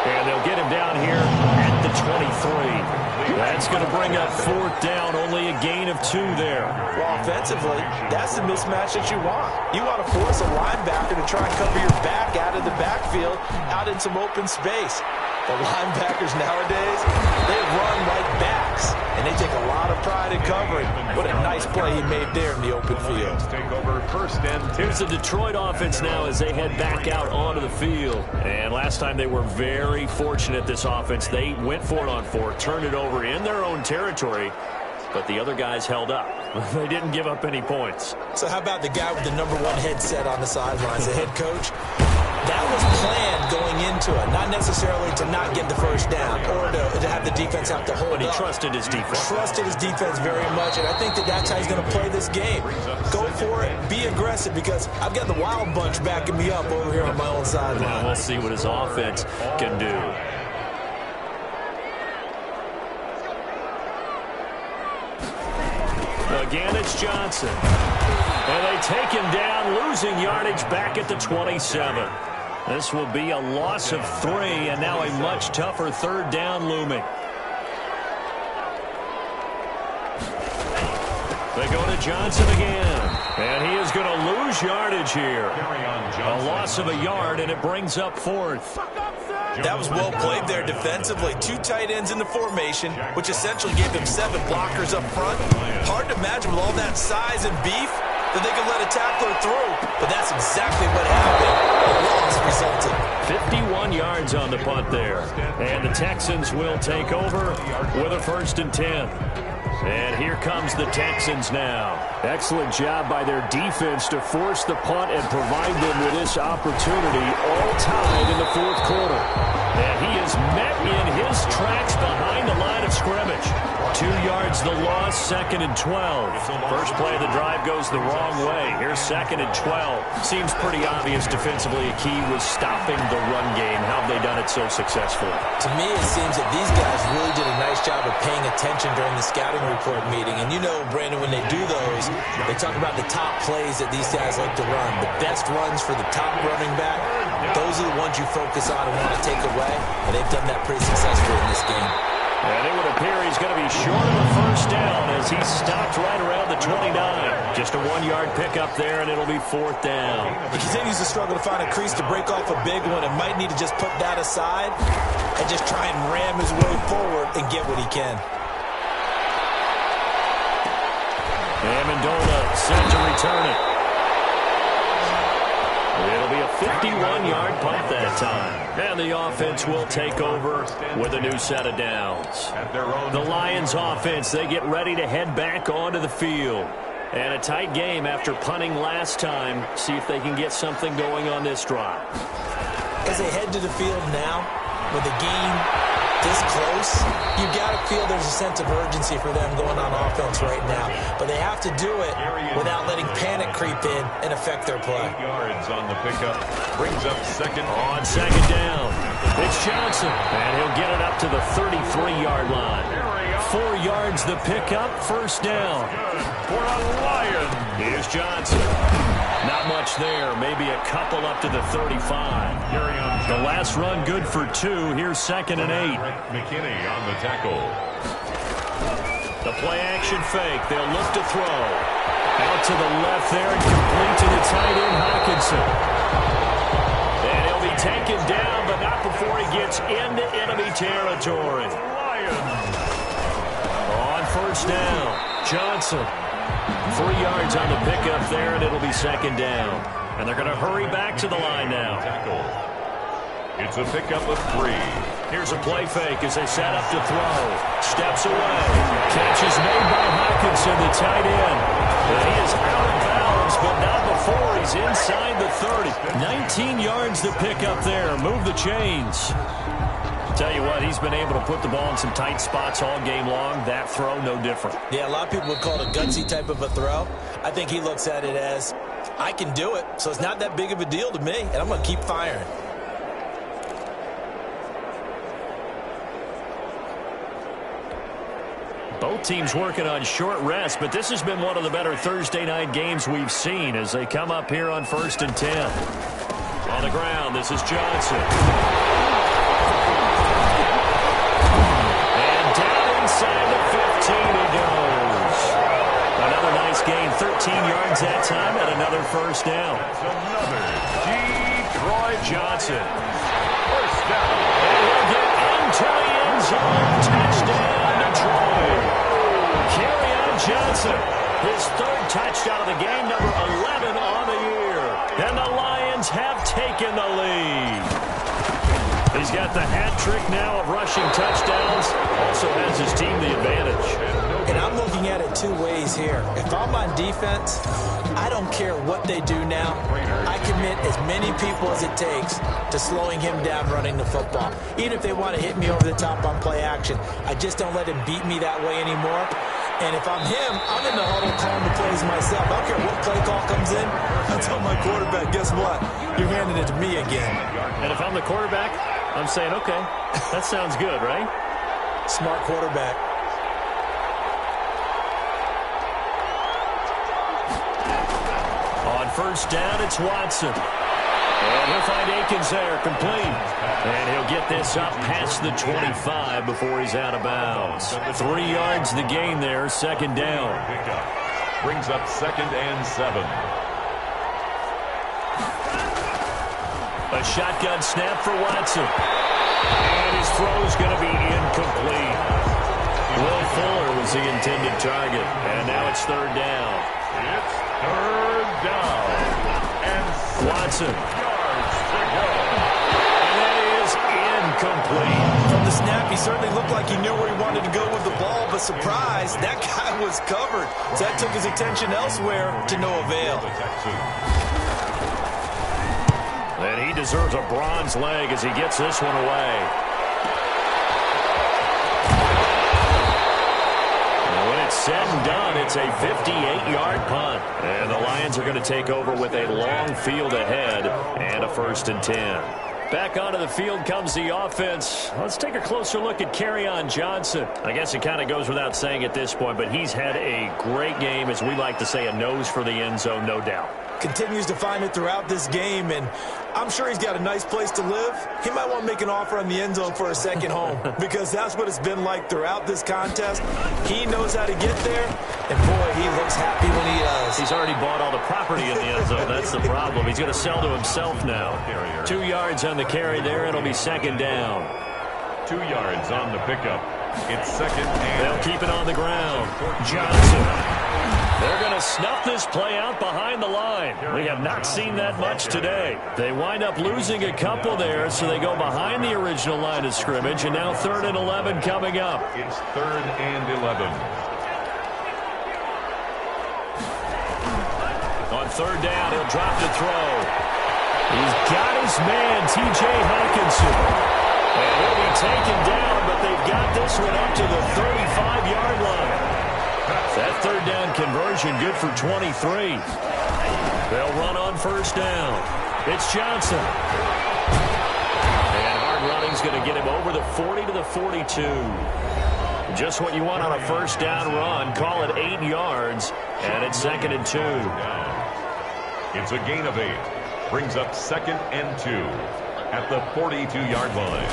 And they'll get him down here at the 23. That's going to bring up 4th down, only a gain of 2 there. Well, offensively, that's the mismatch that you want. You want to force a linebacker to try and cover your back out of the backfield, out in some open space. The linebackers nowadays, they run like backs, and they take a lot of pride in covering. What a nice play he made there in the open field. Take over 1st and 10. Here's the Detroit offense now as they head back out onto the field. And last time they were very fortunate, this offense. They went for it on 4, turned it over in their own territory, but the other guys held up. They didn't give up any points. So how about the guy with the #1 headset on the sidelines, the head coach? That was planned going into it, not necessarily to not get the first down or to have the defense have to hold But he up. trusted his defense. Trusted his defense very much, and I think that's how he's going to play this game. Go for it, be aggressive, because I've got the Wild Bunch backing me up over here on my own sideline. Now we'll see what his offense can do. Again, it's Johnson. And they take him down, losing yardage back at the 27. This will be a loss of 3, and now a much tougher 3rd down looming. They go to Johnson again. And he is going to lose yardage here. A loss of a yard, and it brings up 4th. That was well played there defensively. 2 tight ends in the formation, which essentially gave them 7 blockers up front. Hard to imagine with all that size and beef that they could let a tackler through, but that's exactly what happened. A loss resulted. 51 yards on the punt there. And the Texans will take over with a 1st and 10. And here comes the Texans now. Excellent job by their defense to force the punt and provide them with this opportunity, all tied in the 4th quarter. And he is met in his tracks behind the line of scrimmage. 2 yards the loss, 2nd and 12. First play of the drive goes the wrong way. Here's 2nd and 12. Seems pretty obvious defensively a key was stopping the run game. How have they done it so successfully? To me, it seems that these guys really did a nice job of paying attention during the scouting report meeting. And you know, Brandon, when they do those, they talk about the top plays that these guys like to run. The best runs for the top running back, those are the ones you focus on and want to take away. And they've done that pretty successfully in this game. And it would appear he's going to be short of a 1st down as he stopped right around the 29. Just a 1-yard pickup there, and it'll be 4th down. He continues to struggle to find a crease to break off a big one, and might need to just put that aside and just try and ram his way forward and get what he can. Amendola set to return it. It'll be a 51-yard punt that time. And the offense will take over with a new set of downs. The Lions offense, they get ready to head back onto the field. And a tight game after punting last time. See if they can get something going on this drive. As they head to the field now, with the game this close, you got to feel there's a sense of urgency for them going on offense right now. But they have to do it without letting panic creep in and affect their play. 8 yards on the pickup. Brings up 2nd. On 2nd down, it's Johnson. And he'll get it up to the 33-yard line. 4 yards the pickup, 1st down. For a Lion. Here's Johnson. Not much there. Maybe a couple up to the 35. The last run good for 2. Here's 2nd and 8. McKinney on the tackle. The play action fake. They'll look to throw. Out to the left there and complete to the tight end, Hawkinson. And he'll be taken down, but not before he gets into enemy territory. On 1st down, Johnson. 3 yards on the pickup there, and it'll be 2nd down. And they're going to hurry back to the line now. It's a pickup of 3. Here's a play fake as they set up to throw. Steps away. Catch is made by Hawkinson, the tight end. And he is out of bounds, but not before he's inside the 30. 19 yards to pick up there. Move the chains. Tell you what, he's been able to put the ball in some tight spots all game long. That throw, no different. Yeah, a lot of people would call it a gutsy type of a throw. I think he looks at it as, I can do it, so it's not that big of a deal to me, and I'm going to keep firing. Both teams working on short rest, but this has been one of the better Thursday night games we've seen as they come up here on 1st and 10. On the ground, this is Johnson. Inside the 15 he goes. Another nice gain, 13 yards that time, and another 1st down. Another Detroit Johnson. 1st down. And he'll get to the end zone. Touchdown, Detroit. Kerryon Johnson, his third touchdown of the game, number 11 on the year. And the Lions have taken the lead. He's got the hat trick now of rushing touchdowns. Also has his team the advantage. And I'm looking at it two ways here. If I'm on defense, I don't care what they do now. I commit as many people as it takes to slowing him down running the football. Even if they want to hit me over the top on play action, I just don't let him beat me that way anymore. And if I'm him, I'm in the huddle calling the plays myself. I don't care what play call comes in. I tell my quarterback, guess what? You're handing it to me again. And if I'm the quarterback, I'm saying, okay, that sounds good, right? Smart quarterback. On first down, it's Watson. And he'll find Akins there, complete. And he'll get this up past the 25 before he's out of bounds. 3 yards the gain there, second down. Brings up 2nd and 7. A shotgun snap for Watson. And his throw's going to be incomplete. Will Fuller was the intended target. And now it's third down. It's third down. And Watson. yards to go. And that is incomplete. From the snap, he certainly looked like he knew where he wanted to go with the ball, but surprise, that guy was covered. So that took his attention elsewhere to no avail. The Texans. And he deserves a bronze leg as he gets this one away. And when it's said and done, it's a 58-yard punt. And the Lions are going to take over with a long field ahead and a 1st and 10. Back onto the field comes the offense. Let's take a closer look at Kerryon Johnson. I guess it kind of goes without saying at this point, but he's had a great game, as we like to say, a nose for the end zone, no doubt. Continues to find it throughout this game, and I'm sure he's got a nice place to live. He might want to make an offer on the end zone for a second home because that's what it's been like throughout this contest. He knows how to get there, and boy, he looks happy when he does. He's already bought all the property in the end zone. That's the problem. He's going to sell to himself now. 2 yards on the carry there. It'll be second down. 2 yards on the pickup. It's second and... They'll keep it on the ground. Johnson. They're going to snuff this play out behind the line. We have not seen that much today. They wind up losing a couple there, so they go behind the original line of scrimmage, and now 3rd and 11 coming up. It's 3rd and 11. On third down, he'll drop to throw. He's got his man, T.J. Hawkinson. And he'll be taken down, but they've got this one up to the 35-yard line. That third down conversion good for 23. They'll run on first down. It's Johnson. And hard running's going to get him over the 40 to the 42. Just what you want on a first down run. Call it 8 yards, and it's 2nd and 2. It's a gain of 8. Brings up 2nd and 2 at the 42-yard line.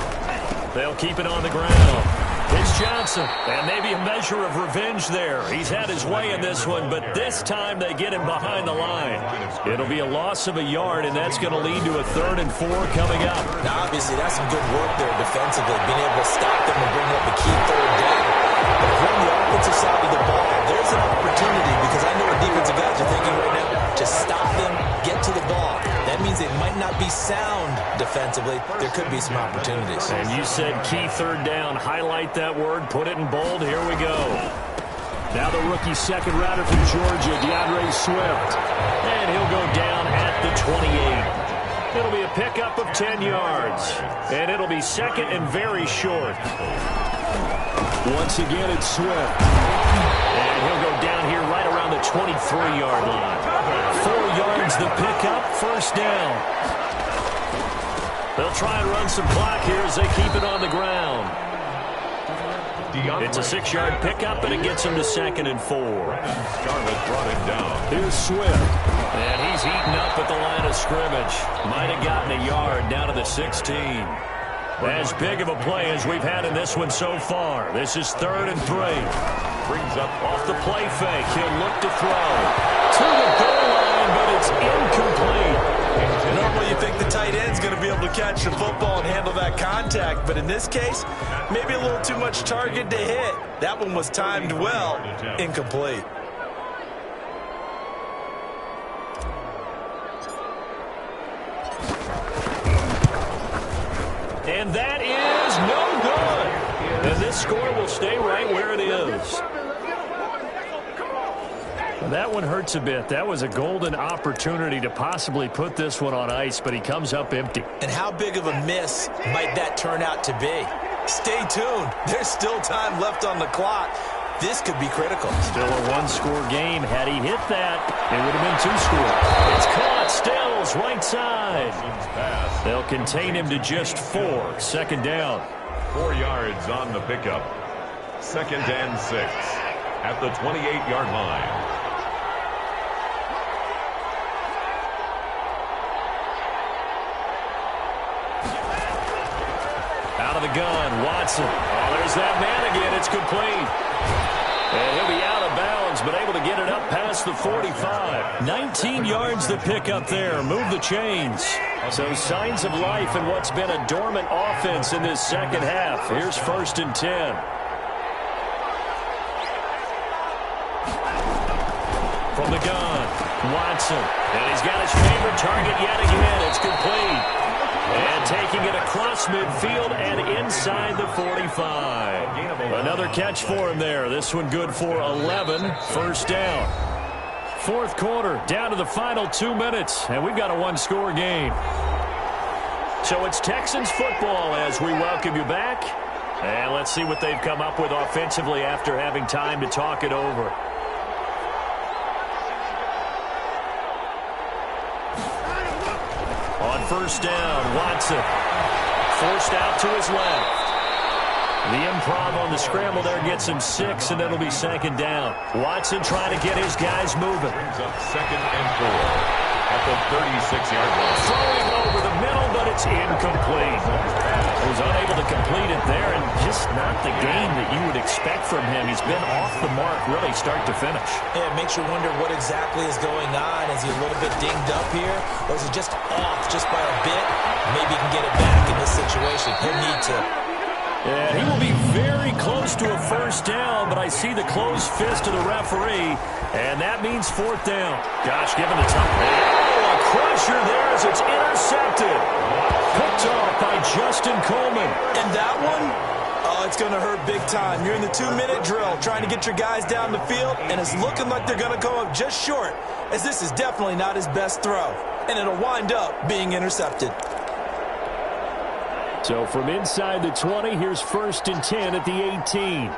They'll keep it on the ground. It's Johnson, and maybe a measure of revenge there. He's had his way in this one, but this time they get him behind the line. It'll be a loss of a yard, and that's going to lead to a 3rd and 4 coming up. Now, obviously, that's some good work there defensively, being able to stop them and bring up a key third down. But if you're on the offensive side of the ball, there's an opportunity, because I know what defensive guys are thinking right now. Just stop them, get to the ball. That means it might not be sound defensively. There could be some opportunities. And you said key third down. Highlight that word. Put it in bold. Here we go. Now the rookie second rounder from Georgia, DeAndre Swift. And he'll go down at the 28. It'll be a pickup of 10 yards. And it'll be second and very short. Once again, it's Swift. And he'll go down here right around the 23-yard line. 4 yards the pickup, first down. They'll try and run some clock here as they keep it on the ground. It's a 6-yard pickup, and it gets him to 2nd and 4. Scarlett brought him down. Here's Swift. And he's eaten up at the line of scrimmage. Might have gotten a yard down to the 16. As big of a play as we've had in this one so far. This is 3rd and 3. Brings up off the play fake. He'll look to throw. To the goal line, but it's incomplete. Normally you think the tight end's going to be able to catch the football and handle that contact. But in this case, maybe a little too much target to hit. That one was timed well, incomplete. And that is no good. And this score will stay right where it is. That one hurts a bit. That was a golden opportunity to possibly put this one on ice, but he comes up empty. And how big of a miss might that turn out to be? Stay tuned. There's still time left on the clock. This could be critical. Still a one-score game. Had he hit that, it would have been two scores. It's caught. Stills, right side. They'll contain him to just 4. Second down. 4 yards on the pickup. 2nd and 6 at the 28-yard line. Out of the gun, Watson. Oh, there's that man again. It's complete. And he'll be out of bounds, but able to get it up past the 45. 19 yards to pick up there. Move the chains. So signs of life in what's been a dormant offense in this second half. Here's 1st and 10. From the gun, Watson. And he's got his favorite target yet again. It's complete. And taking it across midfield and inside the 45. Another catch for him there. This one good for 11. First down. 4th quarter, down to the final 2 minutes. And we've got a one-score game. So it's Texans football as we welcome you back. And let's see what they've come up with offensively after having time to talk it over. On first down, Watson forced out to his left. The improv on the scramble there gets him 6, and it'll be 2nd down. Watson trying to get his guys moving. Brings up 2nd and 4 at the 36-yard line. Throwing over the middle, but it's incomplete. He was unable to complete it there, and just not the game that you would expect from him. He's been off the mark really start to finish. Yeah, it makes you wonder what exactly is going on. Is he a little bit dinged up here, or is he just off just by a bit? Maybe he can get it back in this situation. He'll need to. Yeah, he will be very close to a first down, but I see the closed fist of the referee, and that means 4th down. Gosh, given the time. Oh, a crusher there as it's intercepted. Picked off by Justin Coleman. And that one, oh, it's going to hurt big time. You're in the 2-minute drill trying to get your guys down the field, and it's looking like they're going to go up just short, as this is definitely not his best throw, and it'll wind up being intercepted. So from inside the 20, here's 1st and 10 at the 18.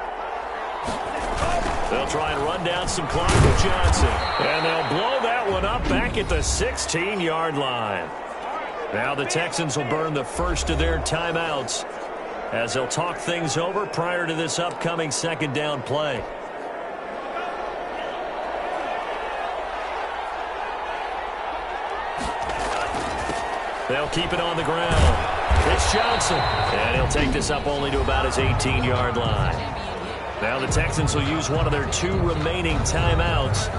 They'll try and run down some clock with Johnson. And they'll blow that one up back at the 16-yard line. Now the Texans will burn the first of their timeouts as they'll talk things over prior to this upcoming 2nd down play. They'll keep it on the ground. It's Johnson, and he'll take this up only to about his 18-yard line. Now the Texans will use one of their 2 remaining timeouts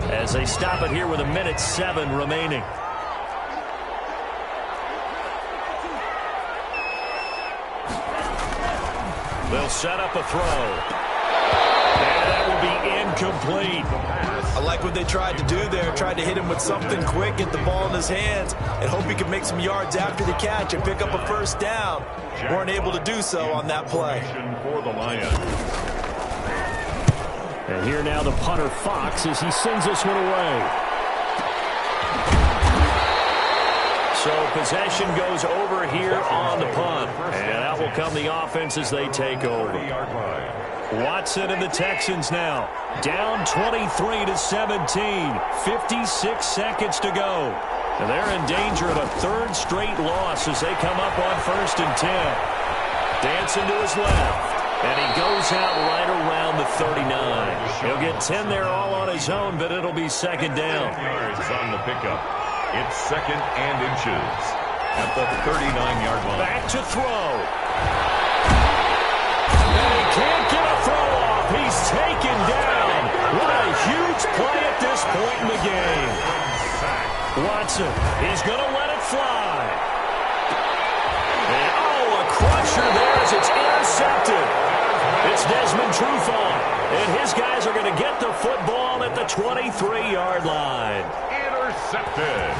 as they stop it here with 1:07 remaining. They'll set up a throw. And that will be incomplete. I like what they tried to do there. Tried to hit him with something quick, get the ball in his hands, and hope he could make some yards after the catch and pick up a first down. Weren't able to do so on that play. For the Lions. And here now the punter Fox as he sends this one away. So possession goes over here on the punt. And out will come the offense as they take over. Watson and the Texans now down 23-17. 56 seconds to go. And they're in danger of a 3rd straight loss as they come up on 1st and 10. Dancing to his left. And he goes out right around the 39. He'll get 10 there all on his own, but it'll be 2nd down. Yards on the pickup. It's 2nd and inches at the 39-yard line. Back to throw. And he can't get a throw off. He's taken down. What a huge play at this point in the game. Watson, he's going to let it fly. And, a crusher there as it's intercepted. It's Desmond Trufant, and his guys are going to get the football at the 23-yard line. Intercepted.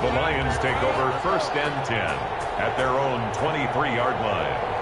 The Lions take over 1st and 10 at their own 23-yard line.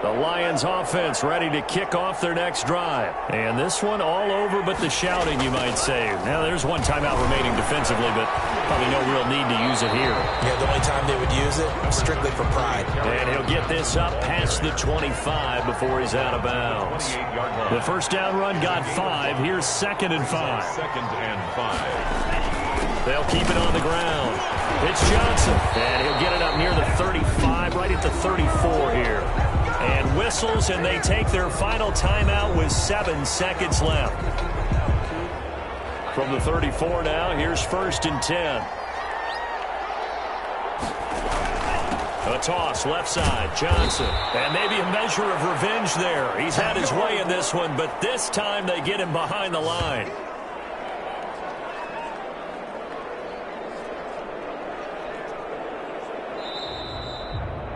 The Lions offense ready to kick off their next drive. And this one all over but the shouting, you might say. Now, there's one timeout remaining defensively, but probably no real need to use it here. Yeah, the only time they would use it, strictly for pride. And he'll get this up past the 25 before he's out of bounds. The first down run got 5. Here's 2nd and 5. 2nd and 5. They'll keep it on the ground. It's Johnson. And he'll get it up near the 35, right at the 34 here. And whistles, and they take their final timeout with 7 seconds left. From the 34 now, here's 1st and 10. A toss, left side, Johnson. And maybe a measure of revenge there. He's had his way in this one, but this time they get him behind the line.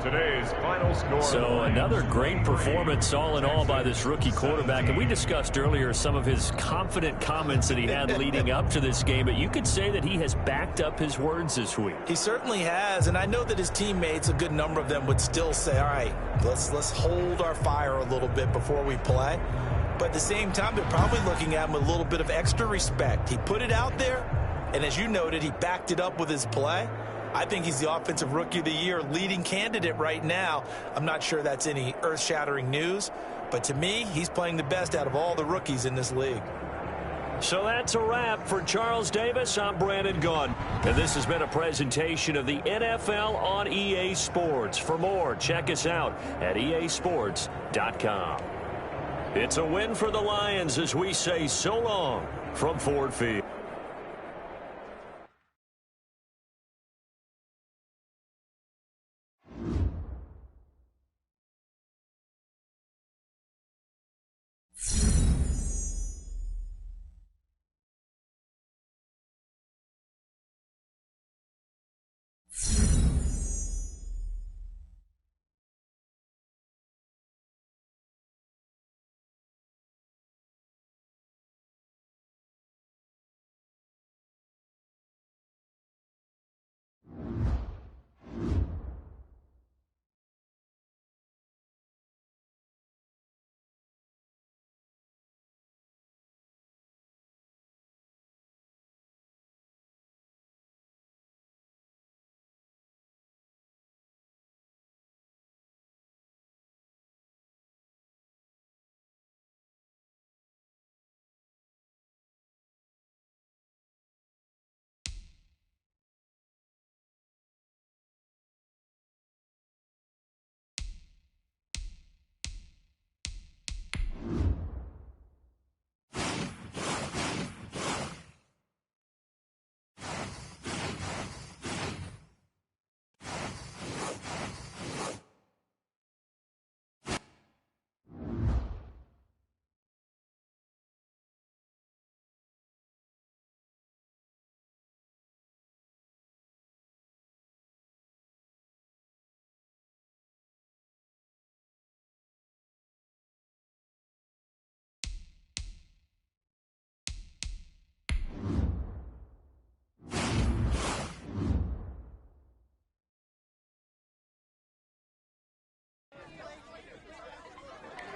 Today's final score. So another great performance all in all by this rookie quarterback. And we discussed earlier some of his confident comments that he had leading up to this game. But you could say that he has backed up his words this week. He certainly has. And I know that his teammates, a good number of them, would still say, all right, let's hold our fire a little bit before we play. But at the same time, they're probably looking at him with a little bit of extra respect. He put it out there. And as you noted, he backed it up with his play. I think he's the Offensive Rookie of the Year leading candidate right now. I'm not sure that's any earth-shattering news, but to me, he's playing the best out of all the rookies in this league. So that's a wrap for Charles Davis. I'm Brandon Gaudin, and this has been a presentation of the NFL on EA Sports. For more, check us out at easports.com. It's a win for the Lions as we say so long from Ford Field.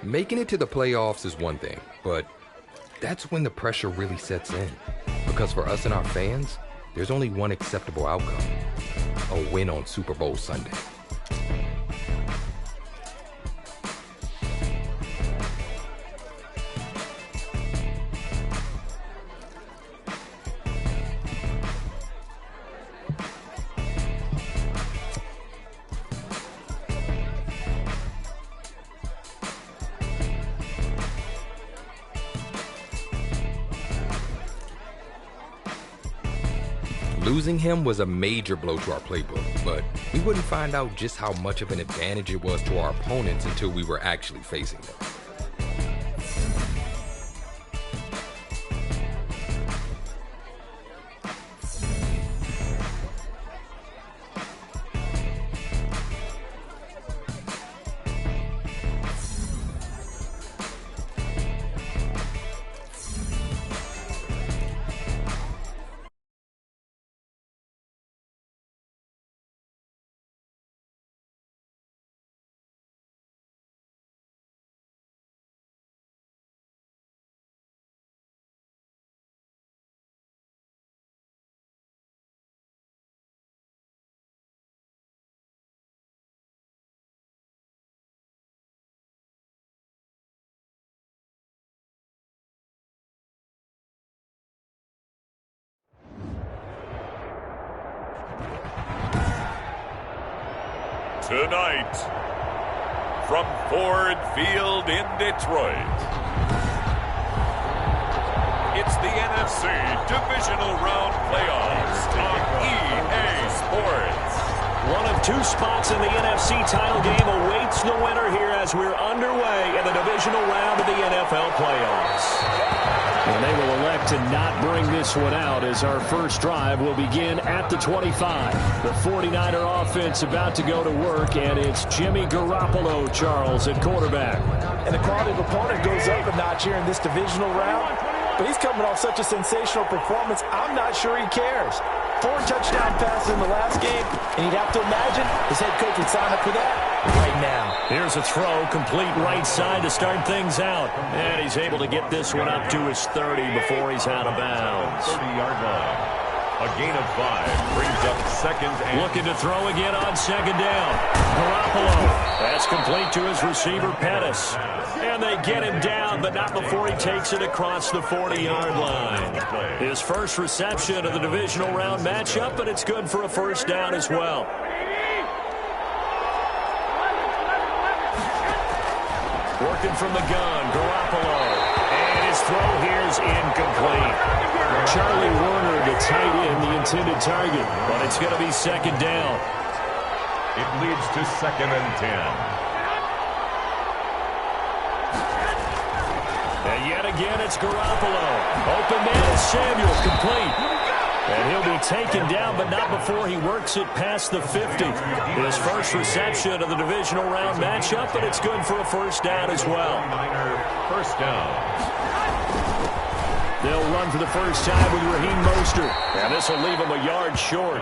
Making it to the playoffs is one thing, but that's when the pressure really sets in. Because for us and our fans, there's only one acceptable outcome: a win on Super Bowl Sunday. Losing him was a major blow to our playbook, but we wouldn't find out just how much of an advantage it was to our opponents until we were actually facing them. Tonight, from Ford Field in Detroit, it's the NFC Divisional Round Playoffs on EA Sports. One of two spots in the NFC title game awaits the winner here as we're underway in the divisional round of the NFL playoffs. And they will elect to not bring this one out as our first drive will begin at the 25. The 49er offense about to go to work, and it's Jimmy Garoppolo, Charles, at quarterback. And the quality of opponent goes up a notch here in this divisional round. But he's coming off such a sensational performance, I'm not sure he cares. 4 touchdown passes in the last game, and you'd have to imagine his head coach would sign up for that right now. Here's a throw, complete right side to start things out. And he's able to get this one up to his 30 before he's out of bounds. 30-yard line. A gain of 5 brings up second and... Looking to throw again on second down. Garoppolo. That's complete to his receiver, Pettis. And they get him down, but not before he takes it across the 40-yard line. His first reception of the divisional round matchup, but it's good for a first down as well. Working from the gun, Garoppolo. And his throw here is incomplete. Charlie Warner, the tight end, the intended target. But it's going to be second down. It leads to 2nd and 10. And yet again, it's Garoppolo. Open man is Samuel, complete. And he'll be taken down, but not before he works it past the 50. His first reception of the divisional round matchup, but it's good for a first down as well. First down. They'll run for the first time with Raheem Mostert. And this will leave him a yard short.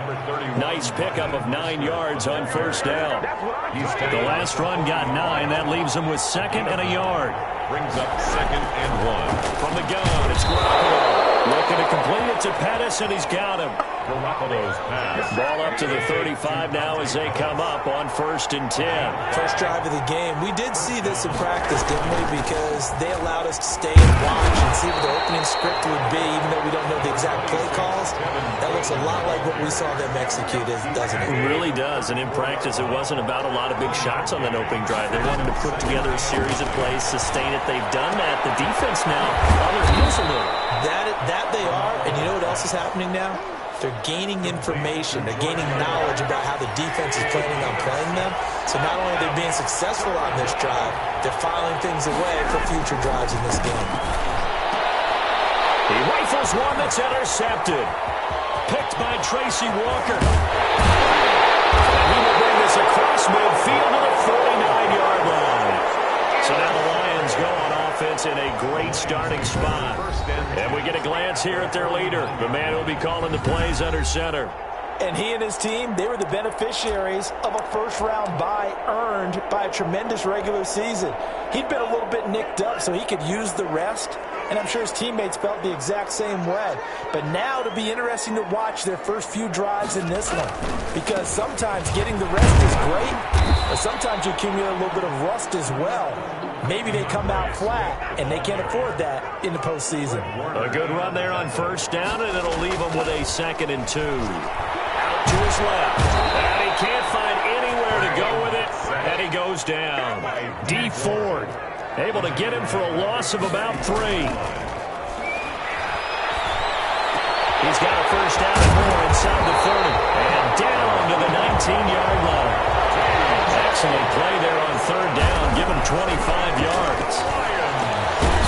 Nice pickup of 9 yards on first down. The last run got 9. That leaves him with 2nd and a yard. Brings up 2nd and 1. From the gun, it's Garoppolo. Looking to complete it to Pettis, and he's got him. Garoppolo's pass. Ball up to the 35 now as they come up on 1st and 10. First drive of the game. We did see this in practice, didn't we? Because they allowed us to stay and watch and see what the opening script would be, even though we don't know the exact play calls. That looks a lot like what we saw them execute, doesn't it? It really does. And in practice, it wasn't about a lot of big shots on that opening drive. They wanted to put together a series of plays, sustain it. They've done that. The defense now on their heels a little. That they are, and you know what else is happening now? They're gaining information. They're gaining knowledge about how the defense is planning on playing them. So not only are they being successful on this drive, they're filing things away for future drives in this game. He rifles one that's intercepted. Picked by Tracy Walker. And he will bring this across midfield to the 49-yard line. So now the Lions go on offense in a great starting spot. And we get a glance here at their leader, the man who will be calling the plays under center. And he and his team, they were the beneficiaries of a first-round bye earned by a tremendous regular season. He'd been a little bit nicked up, so he could use the rest. And I'm sure his teammates felt the exact same way. But now it'll be interesting to watch their first few drives in this one. Because sometimes getting the rest is great, but sometimes you accumulate a little bit of rust as well. Maybe they come out flat, and they can't afford that in the postseason. A good run there on first down, and it'll leave them with a 2nd and 2. Out to his left. And he can't find anywhere to go with it, and he goes down. D. Ford able to get him for a loss of about 3. He's got a first down and more inside the 30. And down to the 19-yard line. Excellent play there on third down. Give him 25 yards.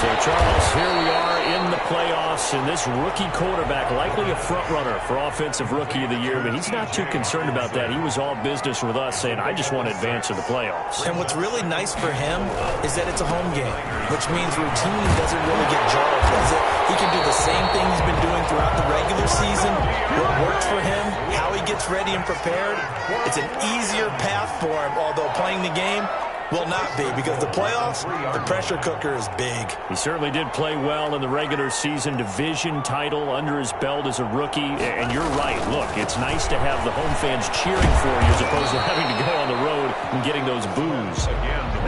So, Charles, here we are in the playoffs, and this rookie quarterback, likely a front-runner for Offensive Rookie of the Year, but he's not too concerned about that. He was all business with us, saying, I just want to advance to the playoffs. And what's really nice for him is that it's a home game, which means routine doesn't really get jarred, does it? He can do the same thing he's been doing throughout the regular season. What works for him, how he gets ready and prepared, it's an easier path for him, although playing the game will not be, because the playoffs, the pressure cooker is big. He certainly did play well in the regular season. Division title under his belt as a rookie. And you're right. Look, it's nice to have the home fans cheering for you as opposed to having to go on the road and getting those boos.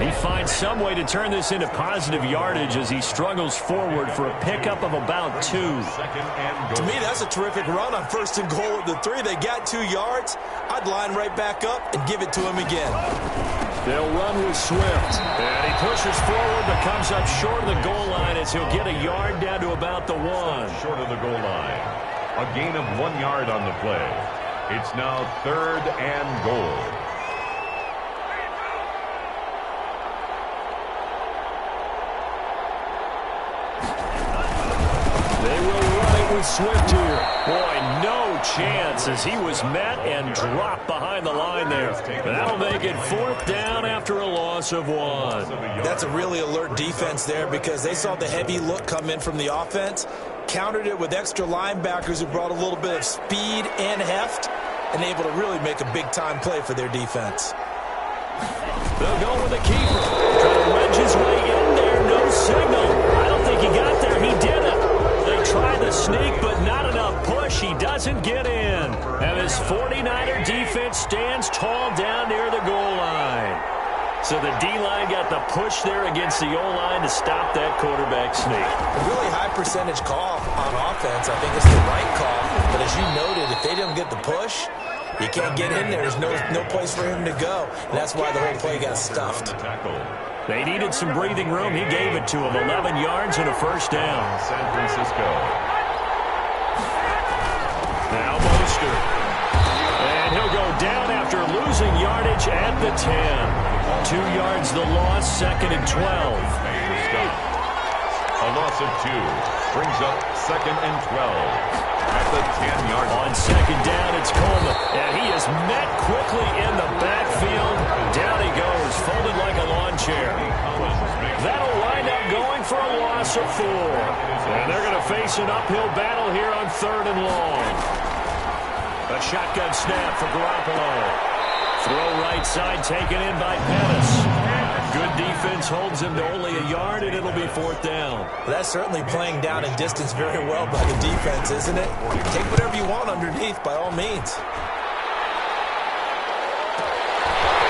He finds some way to turn this into positive yardage as he struggles forward for a pickup of about 2. To me, that's a terrific run on first and goal at the 3. They got 2 yards. I'd line right back up and give it to him again. They'll run with Swift. And he pushes forward but comes up short of the goal line as he'll get a yard down to about the 1. Short of the goal line. A gain of 1 yard on the play. It's now 3rd and goal. They will run it with Swift here. Boy, no chance as he was met and dropped behind the line there. That'll make it 4th down after a loss of 1. That's a really alert defense there because they saw the heavy look come in from the offense, countered it with extra linebackers who brought a little bit of speed and heft, and able to really make a big-time play for their defense. They'll go with the keeper. Trying to wedge his way in there. No signal. I don't think he got there. He didn't. They tried the sneak, but not enough push. He doesn't get in. And his 49er defense stands tall down near the goal line. So the D-line got the push there against the O-line to stop that quarterback sneak. A really high percentage call on offense. I think it's the right call. But as you noted, if they don't get the push, you can't get in there. There's no place for him to go. And that's why the whole play got stuffed. They needed some breathing room. He gave it to him. 11 yards and a first down. San Francisco. Now Mostert. And he'll go down after losing yardage at the 10. 2 yards the loss, 2nd and 12. A loss of 2 brings up 2nd and 12. At the 10-yard line. On 2nd down, it's Coleman. And he is met quickly in the backfield. Down he goes, folded like a lawn chair. That'll wind up going for a loss of 4. And they're going to face an uphill battle here on 3rd and long. A shotgun snap for Garoppolo. Throw right side taken in by Pettis. Good defense holds him to only a yard, and it'll be 4th down. That's certainly playing down in distance very well by the defense, isn't it? Take whatever you want underneath, by all means.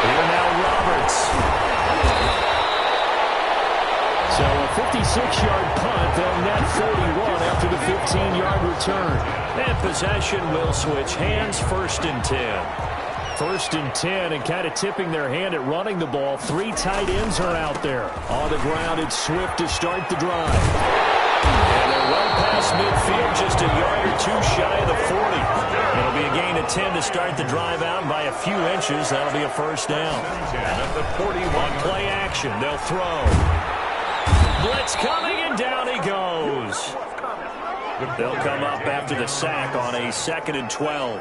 Here now Roberts. So a 56-yard punt. They'll net 41 after the 15-yard return. And possession will switch hands. 1st and 10. 1st and 10, and kind of tipping their hand at running the ball. 3 tight ends are out there. On the ground, it's Swift to start the drive. And they're well past midfield, just a yard or 2 shy of the 40. It'll be a gain of 10 to start the drive out by a few inches. That'll be a first down. At the 41. On play action, they'll throw. Blitz coming, and down he goes. They'll come up after the sack on a 2nd and 12.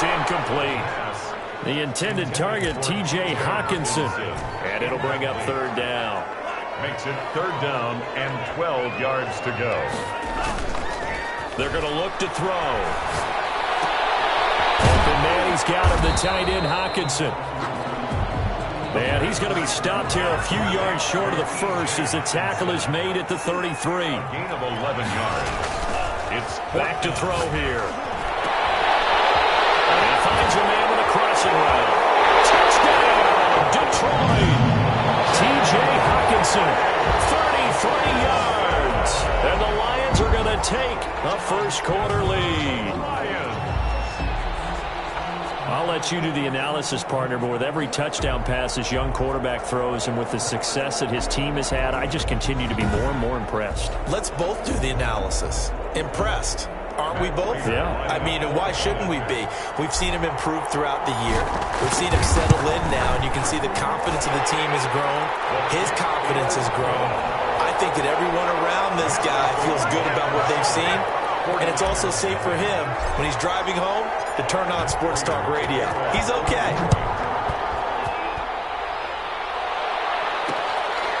Incomplete. The intended target, T.J. Hawkinson. And it'll bring up 3rd down. Makes it 3rd down and 12 yards to go. They're going to look to throw. Open man, he's got him, the tight end, Hawkinson. And he's going to be stopped here a few yards short of the first as the tackle is made at the 33. Gain of 11 yards. It's back to throw here. Finds a man with a crossing route. Touchdown, Detroit. T.J. Hawkinson, 33 yards. And the Lions are going to take a first quarter lead. I'll let you do the analysis, partner, but with every touchdown pass this young quarterback throws and with the success that his team has had, I just continue to be more and more impressed. Let's both do the analysis. Impressed. Aren't we both? Yeah. I mean, and why shouldn't we be? We've seen him improve throughout the year. We've seen him settle in now, and you can see the confidence of the team has grown. His confidence has grown. I think that everyone around this guy feels good about what they've seen, and it's also safe for him when he's driving home to turn on Sports Talk Radio. He's okay.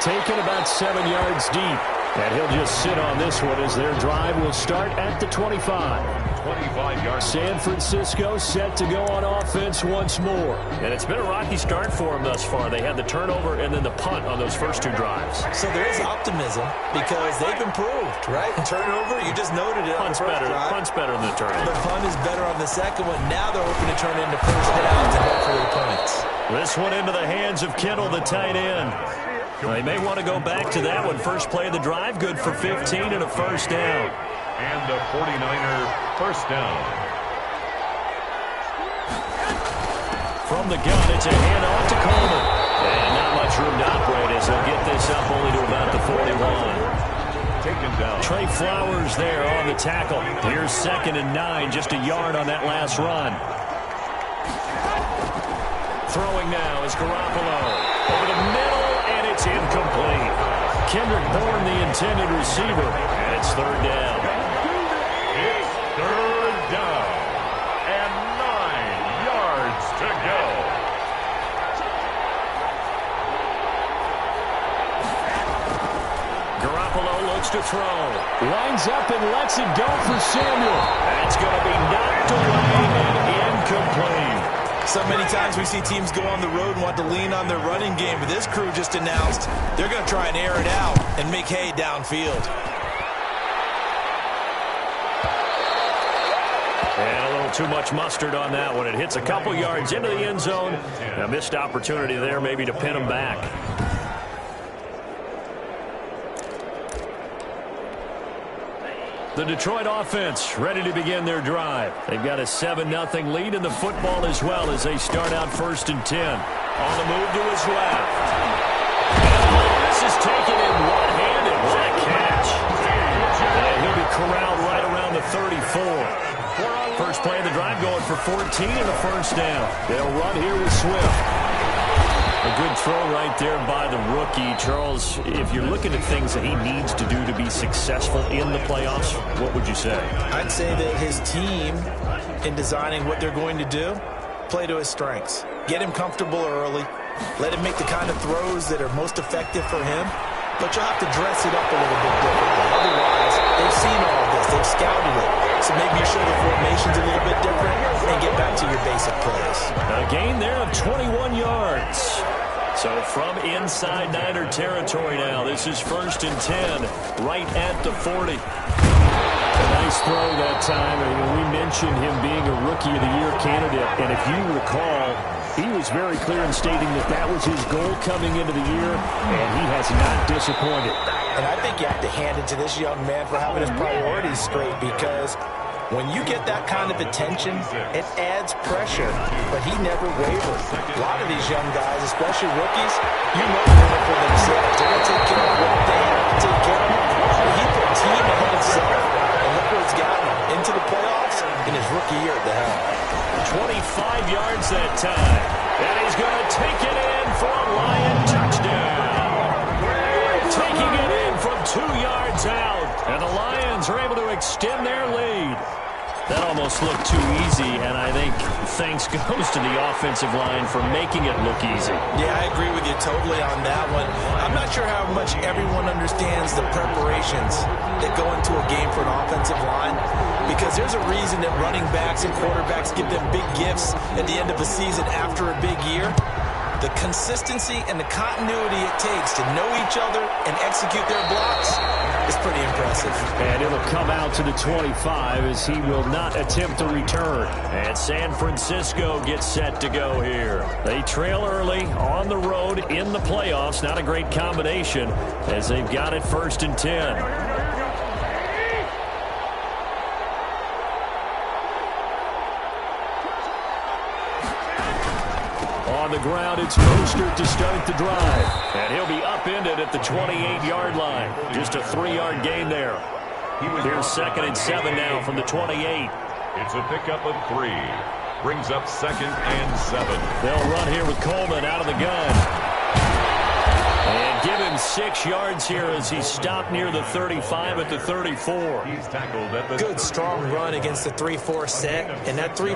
Taken about 7 yards deep. And he'll just sit on this one as their drive will start at the 25. 25 yards. San Francisco set to go on offense once more. And it's been a rocky start for them thus far. They had the turnover and then the punt on those first 2 drives. So there is optimism because they've improved, right? Turnover, you just noted it on the first drive. Punt's better than the turnover. The punt is better on the second one. Now they're hoping to turn into first downs and hopefully points. This one into the hands of Kittle, the tight end. They may want to go back to that one. First play of the drive, good for 15 and a first down. And a 49er first down. From the gun, it's a handoff to Coleman. And not much room to operate as they'll get this up only to about the 41. Taken down. Trey Flowers there on the tackle. Here's 2nd and 9, just a yard on that last run. Throwing now is Garoppolo. Over the middle, and it's incomplete. Kendrick Bourne, the intended receiver, and it's 3rd down. It's 3rd down, and 9 yards to go. Garoppolo looks to throw. Lines up and lets it go for Samuel. That's going to be knocked away and incomplete. So many times we see teams go on the road and want to lean on their running game, but this crew just announced they're going to try and air it out and make hay downfield. And a little too much mustard on that one. It hits a couple yards into the end zone. A missed opportunity there maybe to pin them back. The Detroit offense ready to begin their drive. They've got a 7-0 lead in the football as well as they start out 1st and 10. On the move to his left. And this is taken in one-handed. What a catch. And he'll be corralled right around the 34. First play of the drive going for 14 and a first down. They'll run here with Swift. A good throw right there by the rookie. Charles, if you're looking at things that he needs to do to be successful in the playoffs, what would you say? I'd say that his team, in designing what they're going to do, play to his strengths. Get him comfortable early. Let him make the kind of throws that are most effective for him. But you'll have to dress it up a little bit differently. Otherwise, they've seen all of this. They've scouted it. So maybe you show the formations a little bit different and get back to your basic plays. A gain there of 21 yards. So from inside Niner territory now, this is 1st and 10, right at the 40. A nice throw that time. We mentioned him being a Rookie of the Year candidate, and if you recall, he was very clear in stating that that was his goal coming into the year, and he has not disappointed. And I think you have to hand it to this young man for having his priorities straight, because when you get that kind of attention, it adds pressure, but he never wavered. A lot of these young guys, especially rookies, you know they're in it for themselves. They're going to take care of what they have to take care of. But he put team ahead of self, and look where it's gotten him. Into the playoffs in his rookie year at the helm. 25 yards that time. And he's going to take it in for a Lion touchdown. Taking it in from 2 yards out. And the Lions are able to extend their lead. That almost looked too easy, and I think thanks goes to the offensive line for making it look easy. Yeah, I agree with you totally on that one. I'm not sure how much everyone understands the preparations that go into a game for an offensive line, because there's a reason that running backs and quarterbacks give them big gifts at the end of the season after a big year. The consistency and the continuity it takes to know each other and execute their blocks is pretty impressive. And it'll come out to the 25 as he will not attempt to return. And San Francisco gets set to go here. They trail early on the road in the playoffs. Not a great combination as they've got it 1st and 10. On the ground, it's Mostert to start the drive. And he'll be upended at the 28-yard line. Just a 3-yard gain there. Here's 2nd and 7 now from the 28. It's a pickup of 3. Brings up 2nd and 7. They'll run here with Coleman out of the gun. And give him 6 yards here as he's stopped near the 35 at the 34. He's tackled at the good, strong run against the 3-4 set. And that 3-4,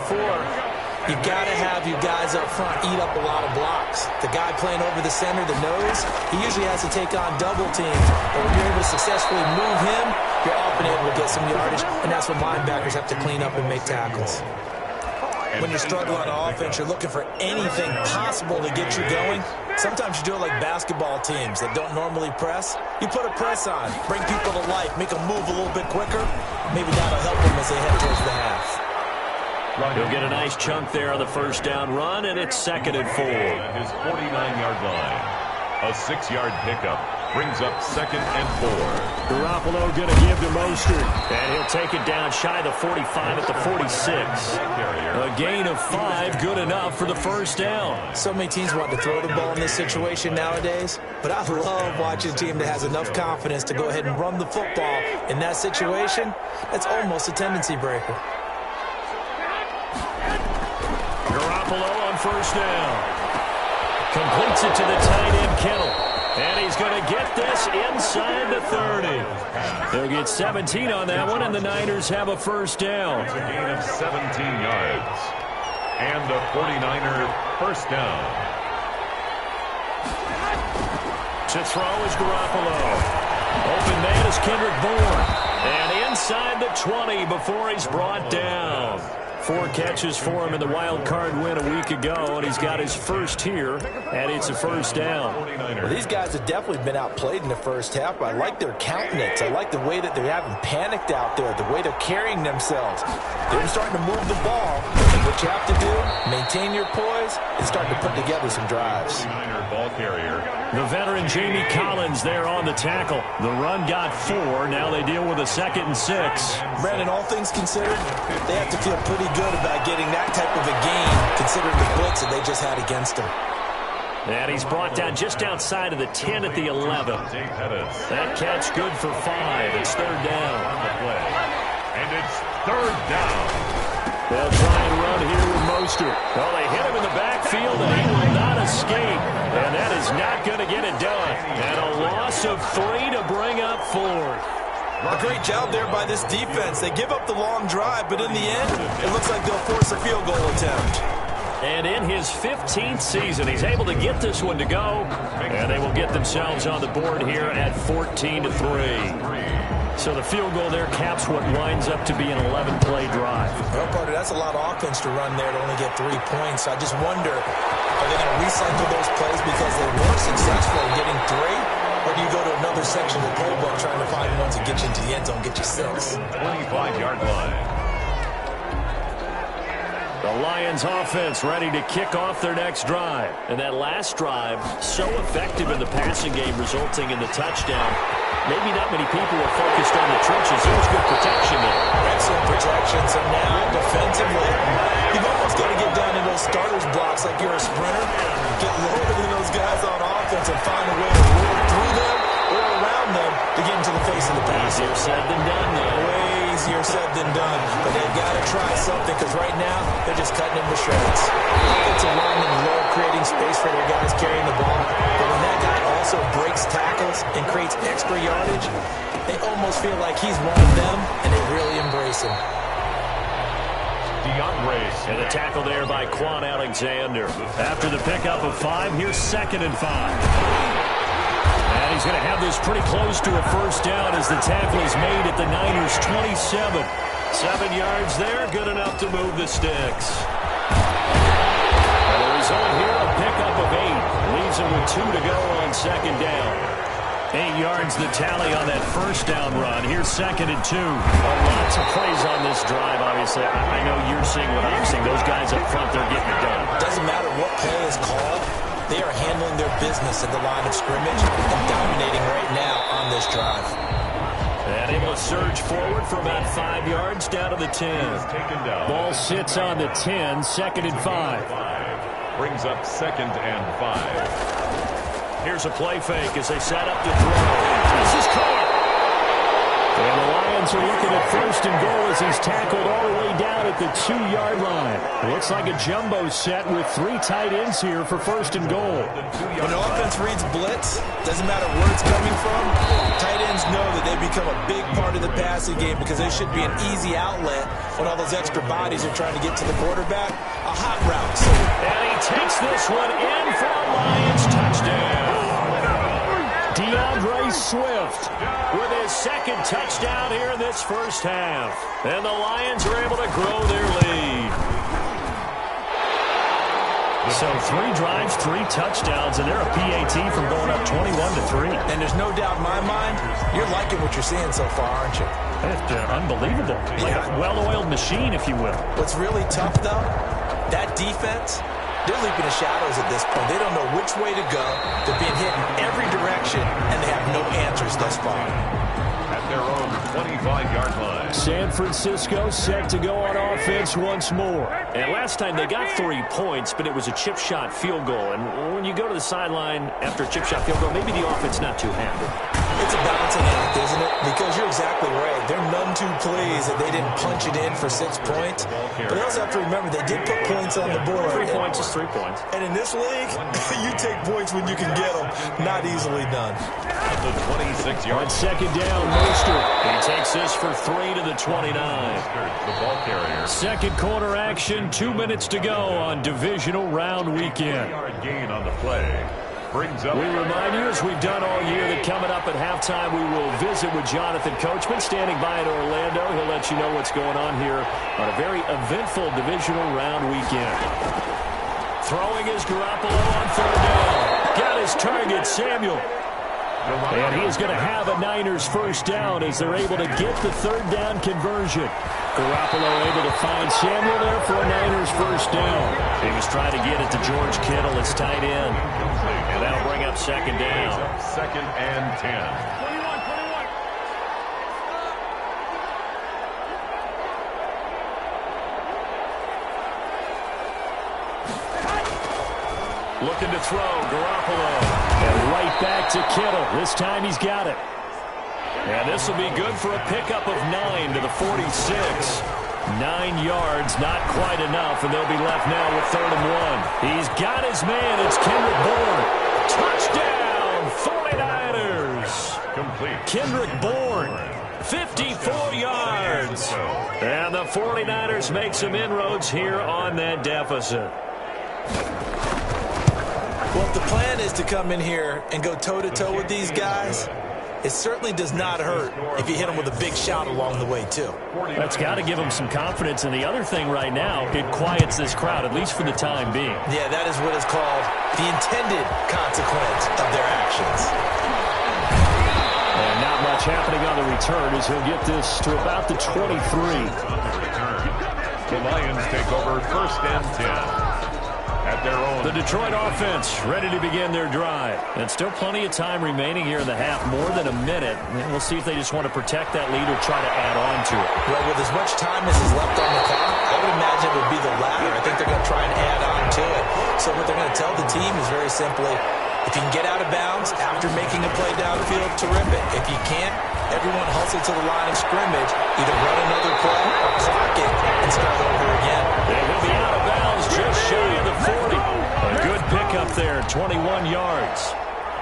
you got to have you guys up front eat up a lot of blocks. The guy playing over the center, the nose, he usually has to take on double teams. But when you're able to successfully move him, you're often able to get some yardage. And that's what linebackers have to clean up and make tackles. When you struggle on offense, you're looking for anything possible to get you going. Sometimes you do it like basketball teams that don't normally press. You put a press on, bring people to life, make them move a little bit quicker. Maybe that'll help them as they head towards the half. He'll get a nice chunk there on the first down run, and it's 2nd and 4. At his 49-yard line. A 6-yard pickup. Brings up 2nd and 4. Garoppolo going to give to Mostert. And he'll take it down shy of the 45 at the 46. A gain of 5, good enough for the first down. So many teams want to throw the ball in this situation nowadays, but I love watching a team that has enough confidence to go ahead and run the football. In that situation, that's almost a tendency breaker. Garoppolo on first down. Completes it to the tight end, Kittle. And he's going to get this inside the 30. They'll get 17 on that one, and the Niners have a first down. It's a gain of 17 yards. And the 49er first down. To throw is Garoppolo. Open man is Kendrick Bourne. And inside the 20 before he's brought down. 4 catches for him in the wild card win a week ago, and he's got his first here, and it's a first down. Well, these guys have definitely been outplayed in the first half, but I like their countenance. I like the way that they haven't panicked out there, the way they're carrying themselves. They're starting to move the ball, and what you have to do, maintain your poise, and start to put together some drives. Ball carrier. The veteran Jamie Collins there on the tackle. The run got 4. Now they deal with a 2nd and 6. Brandon, all things considered, they have to feel pretty good about getting that type of a gain, considering the blitz that they just had against him. And he's brought down just outside of the 10 at the 11. That catch good for 5. It's 3rd down. And it's 3rd down. They'll try and run here with Mostert. Well, they hit him in the backfield, and he will not escape. And that is not going to get it done. And a loss of 3 to bring up 4. A great job there by this defense. They give up the long drive, but in the end, it looks like they'll force a field goal attempt. And in his 15th season, he's able to get this one to go. And they will get themselves on the board here at 14-3. So the field goal there caps what winds up to be an 11-play drive. Well, Carter, that's a lot of offense to run there to only get 3 points. I just wonder, are they going to recycle those plays because they were successful in getting 3? Or do you go to another section of the playbook trying to find ones that get you into the end zone, get you 6? 25-yard line. The Lions offense ready to kick off their next drive. And that last drive, so effective in the passing game, resulting in the touchdown. Maybe not many people were focused on the trenches. There was good protection there. Excellent protection. So now, defensively, you've almost got to get down in those starters blocks like you're a sprinter. Get lower than those guys on offense and find a way to roll through them or around them to get into the face of the pass. Easier said than done, though. Way easier said than done. But they've got to try something because right now, they're just cutting them to shreds. Offensive linemen love creating space for their guys carrying the ball. But when that guy also breaks tackles and creates extra yardage, they almost feel like he's one of them, and they really embrace him. And the tackle there by Quan Alexander. After the pickup of 5, here's 2nd and 5. And he's going to have this pretty close to a first down as the tackle is made at the Niners' 27. 7 yards there, good enough to move the sticks. And the result here, a pickup of 8. Leaves him with 2 to go on 2nd down. 8 yards the tally on that first down run. Here's 2nd and 2. Lots of plays on this drive, obviously. I know you're seeing what I'm seeing. Those guys up front, they're getting it done. Doesn't matter what play is called. They are handling their business at the line of scrimmage and dominating right now on this drive. And able to surge forward for about 5 yards down to the 10. Ball sits on the 10, 2nd and 5. Brings up 2nd and 5. Here's a play fake as they set up to throw. This is caught. And the Lions are looking at 1st and goal as he's tackled all the way down at the 2-yard line. It looks like a jumbo set with 3 tight ends here for 1st and goal. When the offense reads blitz, doesn't matter where it's coming from, tight ends know that they become a big part of the passing game because they should be an easy outlet when all those extra bodies are trying to get to the quarterback. A hot route. And he takes this one in for a Lions touchdown. DeAndre Swift with his 2nd touchdown here in this first half. And the Lions are able to grow their lead. So 3 drives, 3 touchdowns, and they're a PAT from going up 21-3. And there's no doubt in my mind, you're liking what you're seeing so far, aren't you? It's unbelievable. Like a well-oiled machine, if you will. What's really tough, though, that defense, they're leaping the shadows at this point. They don't know which way to go. They're being hit in every direction, and they have no answers thus far. At their own 25-yard line. San Francisco set to go on offense once more. And last time they got 3 points, but it was a chip shot field goal. And when you go to the sideline after a chip shot field goal, maybe the offense not too happy. It's a balancing act, isn't it? Because you're exactly right. They're none too pleased that they didn't punch it in for 6 points. But they also have to remember they did put points on the board. 3 points is 3 points. And in this league, you take points when you can get them. Not easily done. At the 26-yard. On 2nd down, Mostert. He takes this for 3 to the 29. The ball carrier. 2nd quarter action, 2 minutes to go on divisional round weekend. 3-yard gain on the play. Brings up. We remind you, as we've done all year, that coming up at halftime, we will visit with Jonathan Coachman, standing by in Orlando. He'll let you know what's going on here on a very eventful divisional round weekend. Throwing is Garoppolo on 3rd down. Got his target, Samuel. And he is going to have a Niners first down as they're able to get the 3rd down conversion. Garoppolo able to find Samuel there for a Niners first down. He was trying to get it to George Kittle, his tight end. And that'll bring up 2nd down. 2nd and 10. Looking to throw, Garoppolo. And right back to Kittle. This time he's got it. And this will be good for a pickup of 9 to the 46. 9 yards, not quite enough, and they'll be left now with 3rd and 1. He's got his man. It's Kendrick Bourne. Touchdown, 49ers. Complete. Kendrick Bourne, 54 yards. And the 49ers make some inroads here on that deficit. Well, if the plan is to come in here and go toe-to-toe with these guys, it certainly does not hurt if you hit them with a big shout along the way, too. That's got to give them some confidence. And the other thing right now, it quiets this crowd, at least for the time being. Yeah, that is what is called the intended consequence of their actions. And not much happening on the return as he'll get this to about the 23. The Lions take over 1st and 10. At their own. The Detroit offense ready to begin their drive. And still plenty of time remaining here in the half, more than a minute. And we'll see if they just want to protect that lead or try to add on to it. Well, with as much time as is left on the clock, I would imagine it would be the latter. I think they're going to try and add on to it. So what they're going to tell the team is very simply, if you can get out of bounds after making a play downfield, terrific. If you can't, everyone hustle to the line of scrimmage, either run another play or clock it and start over again. And he'll be out of bounds just shy of the 40. A good pickup there, 21 yards.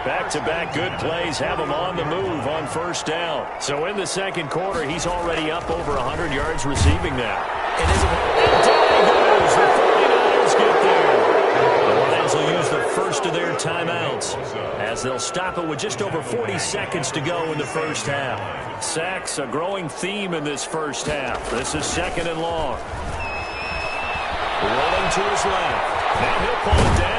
Back-to-back good plays have him on the move on 1st down. So in the 2nd quarter, he's already up over 100 yards receiving now. And down he goes. The 49ers get there. The Lions will use the first of their timeouts as they'll stop it with just over 40 seconds to go in the first half. Sacks, a growing theme in this first half. This is 2nd and long. Rolling to his left. Now he'll pull it down.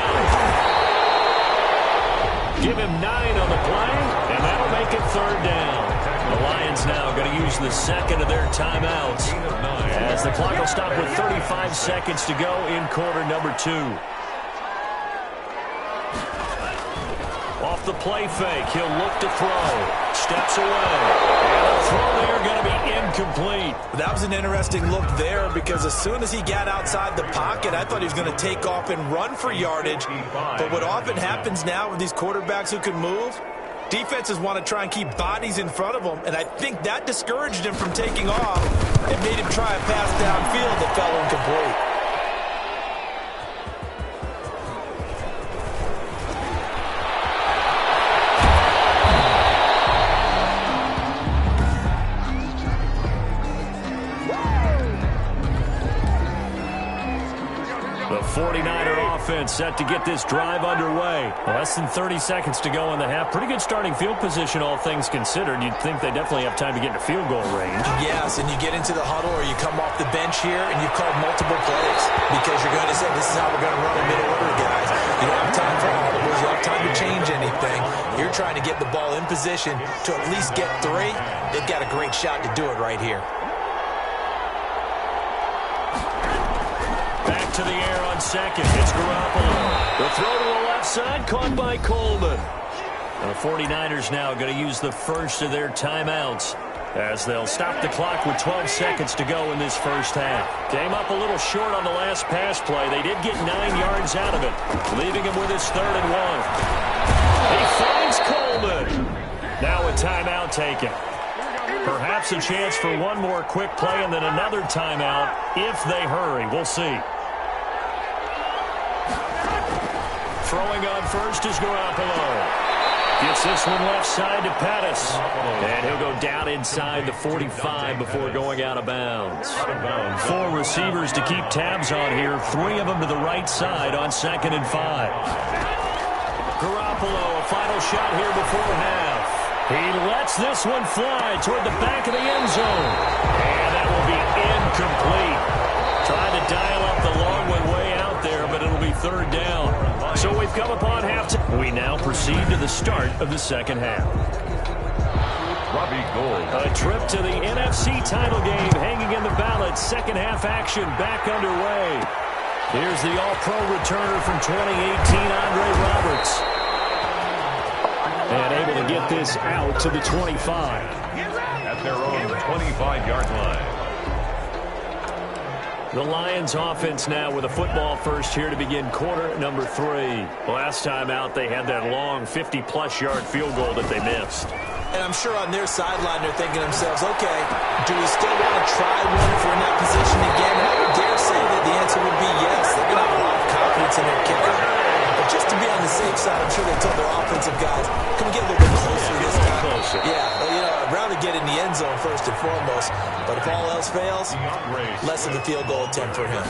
Give him 9 on the play, and that'll make it 3rd down. The Lions now going to use the 2nd of their timeouts as the clock will stop with 35 seconds to go in quarter number 2. Off the play fake. He'll look to throw. Steps away. And the throw there going to be incomplete. That was an interesting look there because as soon as he got outside the pocket, I thought he was going to take off and run for yardage. But what often happens now with these quarterbacks who can move, defenses want to try and keep bodies in front of them, and I think that discouraged him from taking off and made him try a pass downfield that fell incomplete. The 49er offense set to get this drive underway. Less than 30 seconds to go in the half. Pretty good starting field position, all things considered. You'd think they definitely have time to get into field goal range. Yes, and you get into the huddle or you come off the bench here and you've called multiple plays because you're going to say, this is how we're going to run a mid-order, guys. You don't have time for audibles. You don't have time to change anything. You're trying to get the ball in position to at least get 3. They've got a great shot to do it right here. Back to the air on second. It's Garoppolo. The throw to the left side, caught by Coleman. The 49ers now going to use the first of their timeouts as they'll stop the clock with 12 seconds to go in this first half. Came up a little short on the last pass play. They did get 9 yards out of it, leaving him with his 3rd and 1. He finds Coleman. Now a timeout taken. Perhaps a chance for one more quick play and then another timeout if they hurry. We'll see. Throwing on first is Garoppolo. Gets this one left side to Pettis. And he'll go down inside the 45 before going out of bounds. 4 receivers to keep tabs on here. 3 of them to the right side on 2nd and 5. Garoppolo, a final shot here before half. He lets this one fly toward the back of the end zone. And that will be incomplete. Trying to dial up the long one way out there, but it'll be 3rd down. So we've come upon halftime. We now proceed to the start of the second half. Robbie Gould. A trip to the NFC title game hanging in the balance. Second half action back underway. Here's the all-pro returner from 2018, Andre Roberts. And able to get this out to the 25. At their own 25-yard line. The Lions offense now with a football first here to begin quarter number 3. Last time out, they had that long 50-plus yard field goal that they missed. And I'm sure on their sideline they're thinking to themselves, okay, do we still want to try one if we're in that position again? And I would dare say that the answer would be yes. They're going to have a lot of confidence in their kicker. But just to be on the safe side, I'm sure they told their offensive guys, can we get a little bit closer this time? Closer. Yeah, well, you know, I'd rather get in the end zone first and foremost. But if all else fails, less of a field goal attempt for him.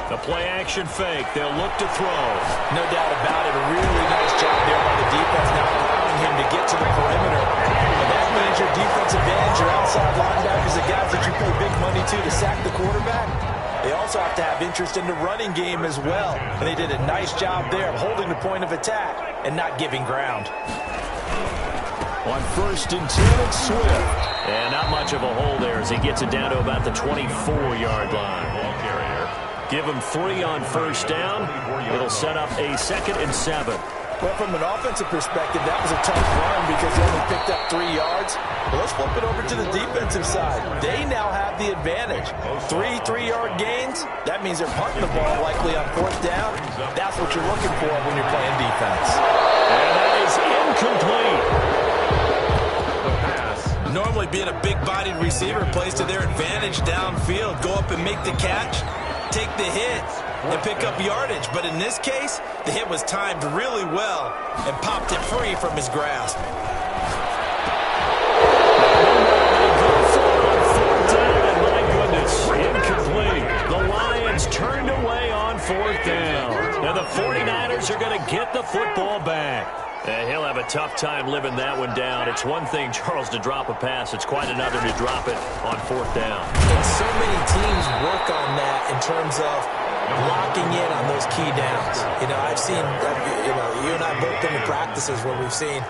The play-action fake. They'll look to throw. No doubt about it. A really nice job there by the defense, now allowing him to get to the perimeter. And that means your defensive ends, your outside linebackers, the guys that you pay big money to sack the quarterback, they also have to have interest in the running game as well. And they did a nice job there of holding the point of attack and not giving ground. On 1st and 10, it's Swift. And not much of a hole there as he gets it down to about the 24-yard line. Ball carrier. Give him 3 on 1st down. It'll set up a 2nd and 7. Well, from an offensive perspective, that was a tough run because they only picked up 3 yards. Well, let's flip it over to the defensive side. They now have the advantage. 3 3-yard gains. That means they're punting the ball likely on 4th down. That's what you're looking for when you're playing defense. And that is incomplete. Normally being a big-bodied receiver plays to their advantage downfield. Go up and make the catch, take the hit, and pick up yardage. But in this case, the hit was timed really well and popped it free from his grasp. My goodness, incomplete. The Lions turned away on 4th down. Now the 49ers are going to get the football back. He'll have a tough time living that one down. It's one thing, Charles, to drop a pass. It's quite another to drop it on 4th down. And so many teams work on that in terms of locking in on those key downs. You know, I've seen, you and I both been to practices where we've seen,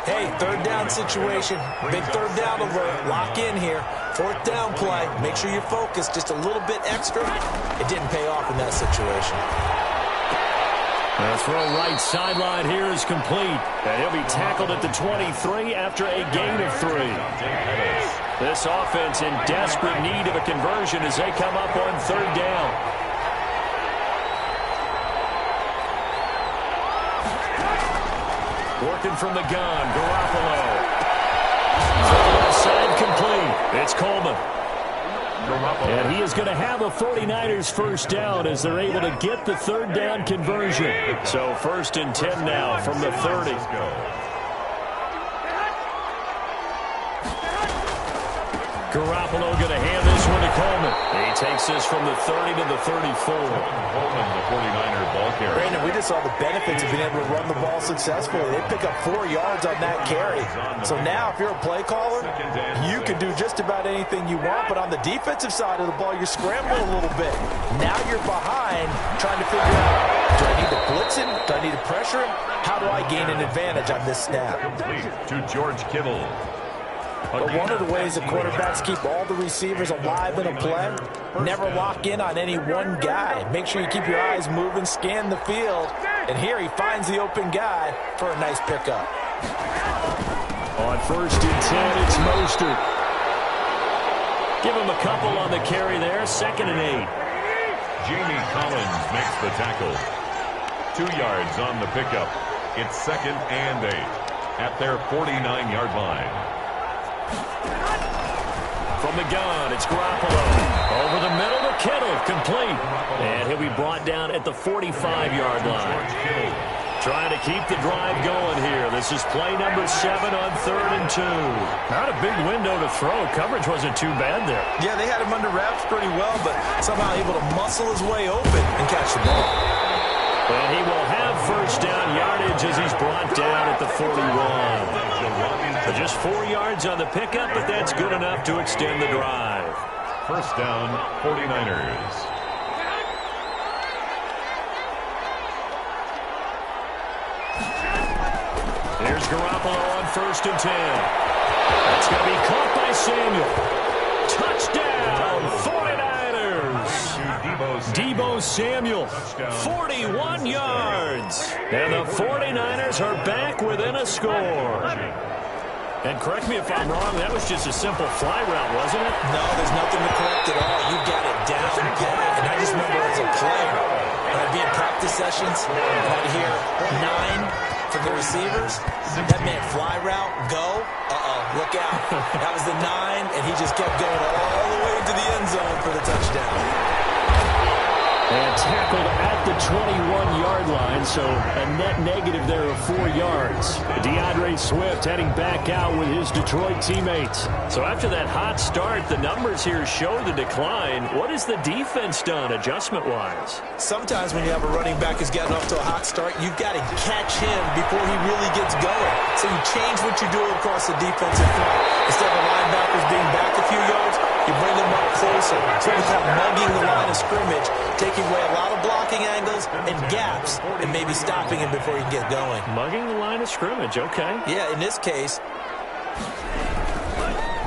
hey, 3rd down situation, big 3rd down alert, lock in here. 4th down play, make sure you're focused just a little bit extra. It didn't pay off in that situation. The throw right sideline here is complete. And he'll be tackled at the 23 after a gain of 3. This offense in desperate need of a conversion as they come up on 3rd down. Working from the gun, Garoppolo. Left side complete. It's Coleman. And he is going to have a 49ers first down as they're able to get the 3rd down conversion. So 1st and 10 now from the 30. Garoppolo going to hand this one to Coleman. He takes this from the 30 to the 34. Coleman, the 49er ball carrier. Brandon, we just saw the benefits of being able to run the ball successfully. They pick up 4 yards on that carry. So now if you're a play caller, you can do just about anything you want. But on the defensive side of the ball, you're scrambling a little bit. Now you're behind trying to figure out, do I need to blitz him? Do I need to pressure him? How do I gain an advantage on this snap? To George Kittle. But one of the ways the quarterbacks keep all the receivers alive in a play, never lock in on any one guy. Make sure you keep your eyes moving, scan the field. And here he finds the open guy for a nice pickup. On 1st and 10, it's Mostert. Give him a couple on the carry there. 2nd and 8. Jamie Collins makes the tackle. 2 yards on the pickup. It's 2nd and 8 at their 49-yard line. From the gun, it's Garoppolo. Over the middle to Kittle, complete. And he'll be brought down at the 45-yard line. Trying to keep the drive going here. This is play number 7 on 3rd and 2. Not a big window to throw. Coverage wasn't too bad there. Yeah, they had him under wraps pretty well, but somehow able to muscle his way open and catch the ball. And he will have first down yardage as he's brought down at the 41. So just 4 yards on the pickup, but that's good enough to extend the drive. First down, 49ers. Here's Garoppolo on 1st and 10. That's going to be caught by Samuel. Touchdown, 49ers. Deebo Samuel, 41 yards. And the 49ers are back within a score. And correct me if I'm wrong, that was just a simple fly route, wasn't it? No, there's nothing to correct at all. You got it down pat. And I just remember as a player, when I'd be in practice sessions, and I'd hear 9 from the receivers. That meant fly route, go. Look out. That was the 9, and he just kept going all the way to the end zone for the touchdown. And tackled at the 21-yard line, so a net negative there of 4 yards. DeAndre Swift heading back out with his Detroit teammates. So after that hot start, the numbers here show the decline. What has the defense done adjustment-wise? Sometimes when you have a running back who's gotten off to a hot start, you've got to catch him before he really gets going. So you change what you're doing across the defensive front. Instead of the linebackers being back a few yards, you bring them up closer. It's what we call mugging the line of scrimmage, taking away a lot of blocking angles and gaps, and maybe stopping him before he can get going. Mugging the line of scrimmage, okay. Yeah, in this case.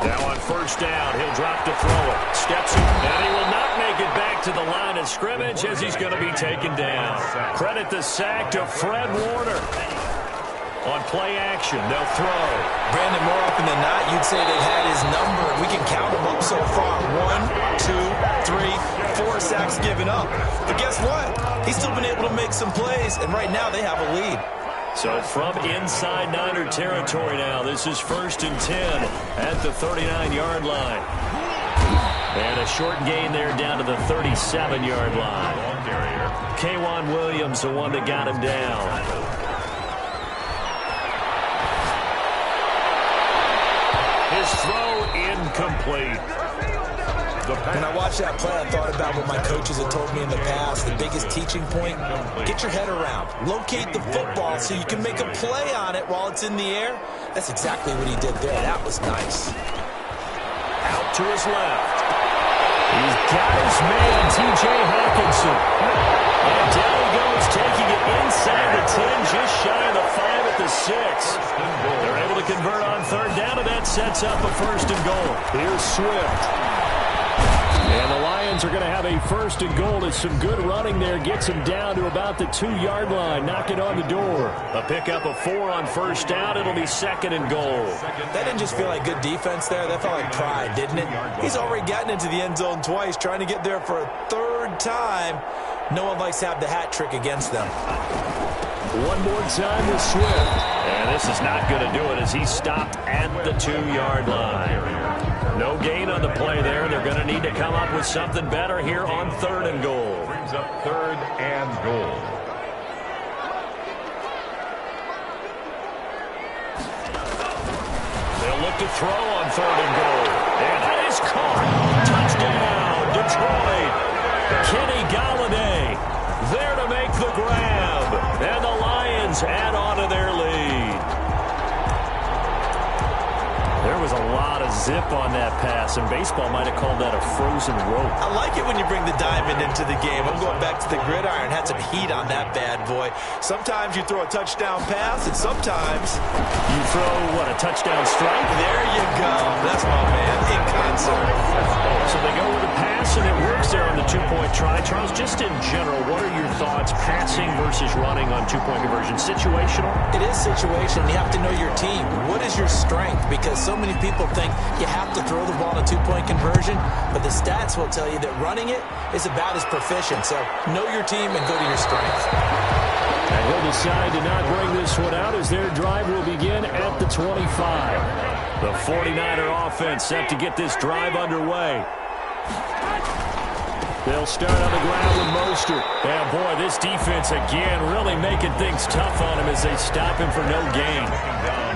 Now on first down, he'll drop to throw it. Steps it, and he will not make it back to the line of scrimmage as he's going to be taken down. Credit the sack to Fred Warner. On play action, they'll throw. Brandon, more often than not, you'd say they've had his number. We can count them up so far. 1, 2, 3, 4 sacks given up. But guess what? He's still been able to make some plays, and right now they have a lead. So from inside Niner territory now, this is 1st and 10 at the 39-yard line. And a short gain there down to the 37-yard line. K'Wan Williams, the one that got him down. His throw incomplete. When I watched that play, I thought about what my coaches had told me in the past. The biggest teaching point, get your head around. Locate the football so you can make a play on it while it's in the air. That's exactly what he did there. That was nice. Out to his left. He's got his man, T.J. Hawkinson. And down he goes, taking it inside the 10, just shy of the 5 at the 6. They're able to convert on third down, and that sets up a 1st and goal. Here's Swift. And the Lions are going to have a first and goal. As some good running there gets him down to about the 2-yard line. Knock it on the door. A pickup of 4 on first down. It'll be second and goal. That didn't just feel like good defense there. That felt like pride, didn't it? He's already gotten into the end zone twice, trying to get there for a third time. No one likes to have the hat trick against them. One more time with Swift. And this is not going to do it as he stopped at the 2-yard line. No gain on the play there. They're going to need to come up with something better here on third and goal. Brings up third and goal. They'll look to throw on third and goal. And that is caught. Touchdown, Detroit. Kenny Galladay there to make the grab. And the Lions add on to their lead. There was a lot of zip on that pass, and baseball might have called that a frozen rope. I like it when you bring the diamond into the game. I'm going back to the gridiron. Had some heat on that bad boy. Sometimes you throw a touchdown pass, and sometimes you throw, what, a touchdown strike? There you go. That's my man in concert. So they go with a pass, and it works there on the two-point try. Charles, just in general, what are your thoughts, passing versus running on two-point conversion? Situational? It is situational. You have to know your team. What is your strength? Because so many people think you have to throw the ball in a two-point conversion, but the stats will tell you that running it is about as proficient. So know your team and go to your strength. And he'll decide to not bring this one out as their drive will begin at the 25. The 49er offense set to get this drive underway. They'll start on the ground with Mostert. And boy, this defense again really making things tough on him as they stop him for no gain.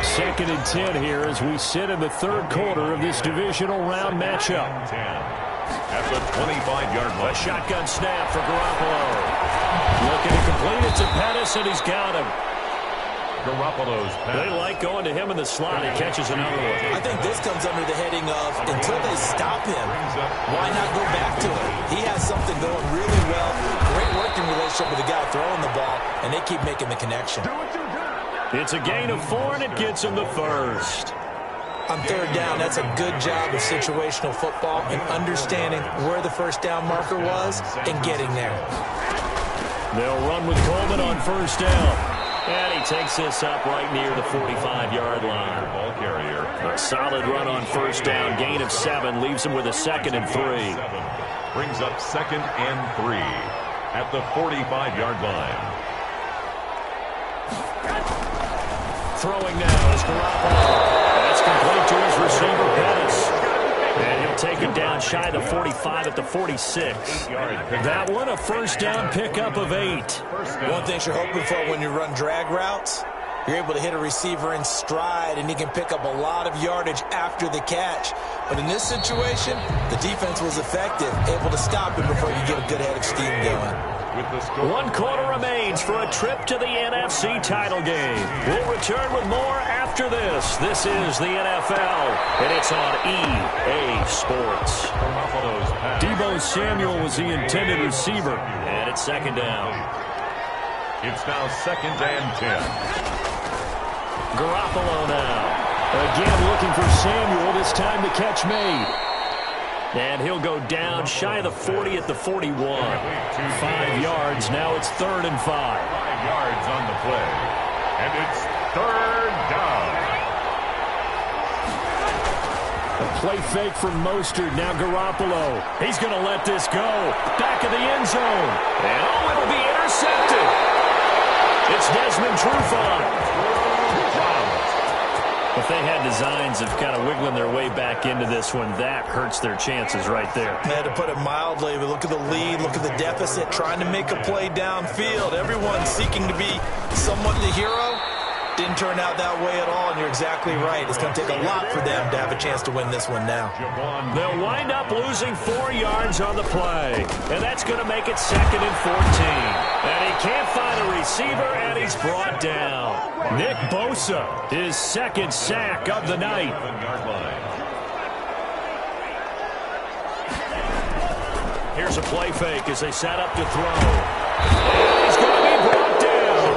Second and 10 here as we sit in the third quarter of this divisional round matchup. At the 25-yard line. A shotgun snap for Garoppolo. Looking to complete it to Pettis, and he's got him. Garoppolo's pass. They like going to him in the slot. He catches another one. I think this comes under the heading of until they stop him, why not go back to him? He has something going really well. Great working relationship with the guy throwing the ball, and they keep making the connection. It's a gain of 4, and it gets him the first. On third down, that's a good job of situational football and understanding where the first down marker was and getting there. They'll run with Coleman on first down. And he takes this up right near the 45-yard line. Ball carrier. A solid run on first down. Gain of 7 leaves him with a second and 3. Brings up second and 3 at the 45-yard line. Throwing now is Garoppolo. That's complete to his receiver, Pettis. And he'll take him down shy of the 45 at the 46. That one, a first down pickup of 8. One thing you're hoping for when you run drag routes, you're able to hit a receiver in stride, and he can pick up a lot of yardage after the catch. But in this situation, the defense was effective, able to stop him before you get a good head of steam going. 1 quarter remains for a trip to the NFC title game. We'll return with more after this. This is the NFL, and it's on EA Sports. Deebo Samuel was the intended receiver, and it's second down. It's now second and 10. Garoppolo now. Again looking for Samuel, this time the catch made. And he'll go down shy of the 40 at the 41. 5 yards. Now it's third and 5. 5 yards on the play. And it's third down. A play fake from Mostert. Now Garoppolo. He's going to let this go. Back of the end zone. And oh, it'll be intercepted. It's Desmond Trufant. If they had designs of kind of wiggling their way back into this one, that hurts their chances right there. I had to put it mildly, but look at the lead, look at the deficit, trying to make a play downfield. Everyone seeking to be somewhat the hero. Didn't turn out that way at all, and you're exactly right. It's going to take a lot for them to have a chance to win this one now. They'll wind up losing 4 yards on the play, and that's going to make it second and 14. And he can't find a receiver, and he's brought down. Nick Bosa, his second sack of the night. Here's a play fake as they set up to throw. And he's going to be brought down.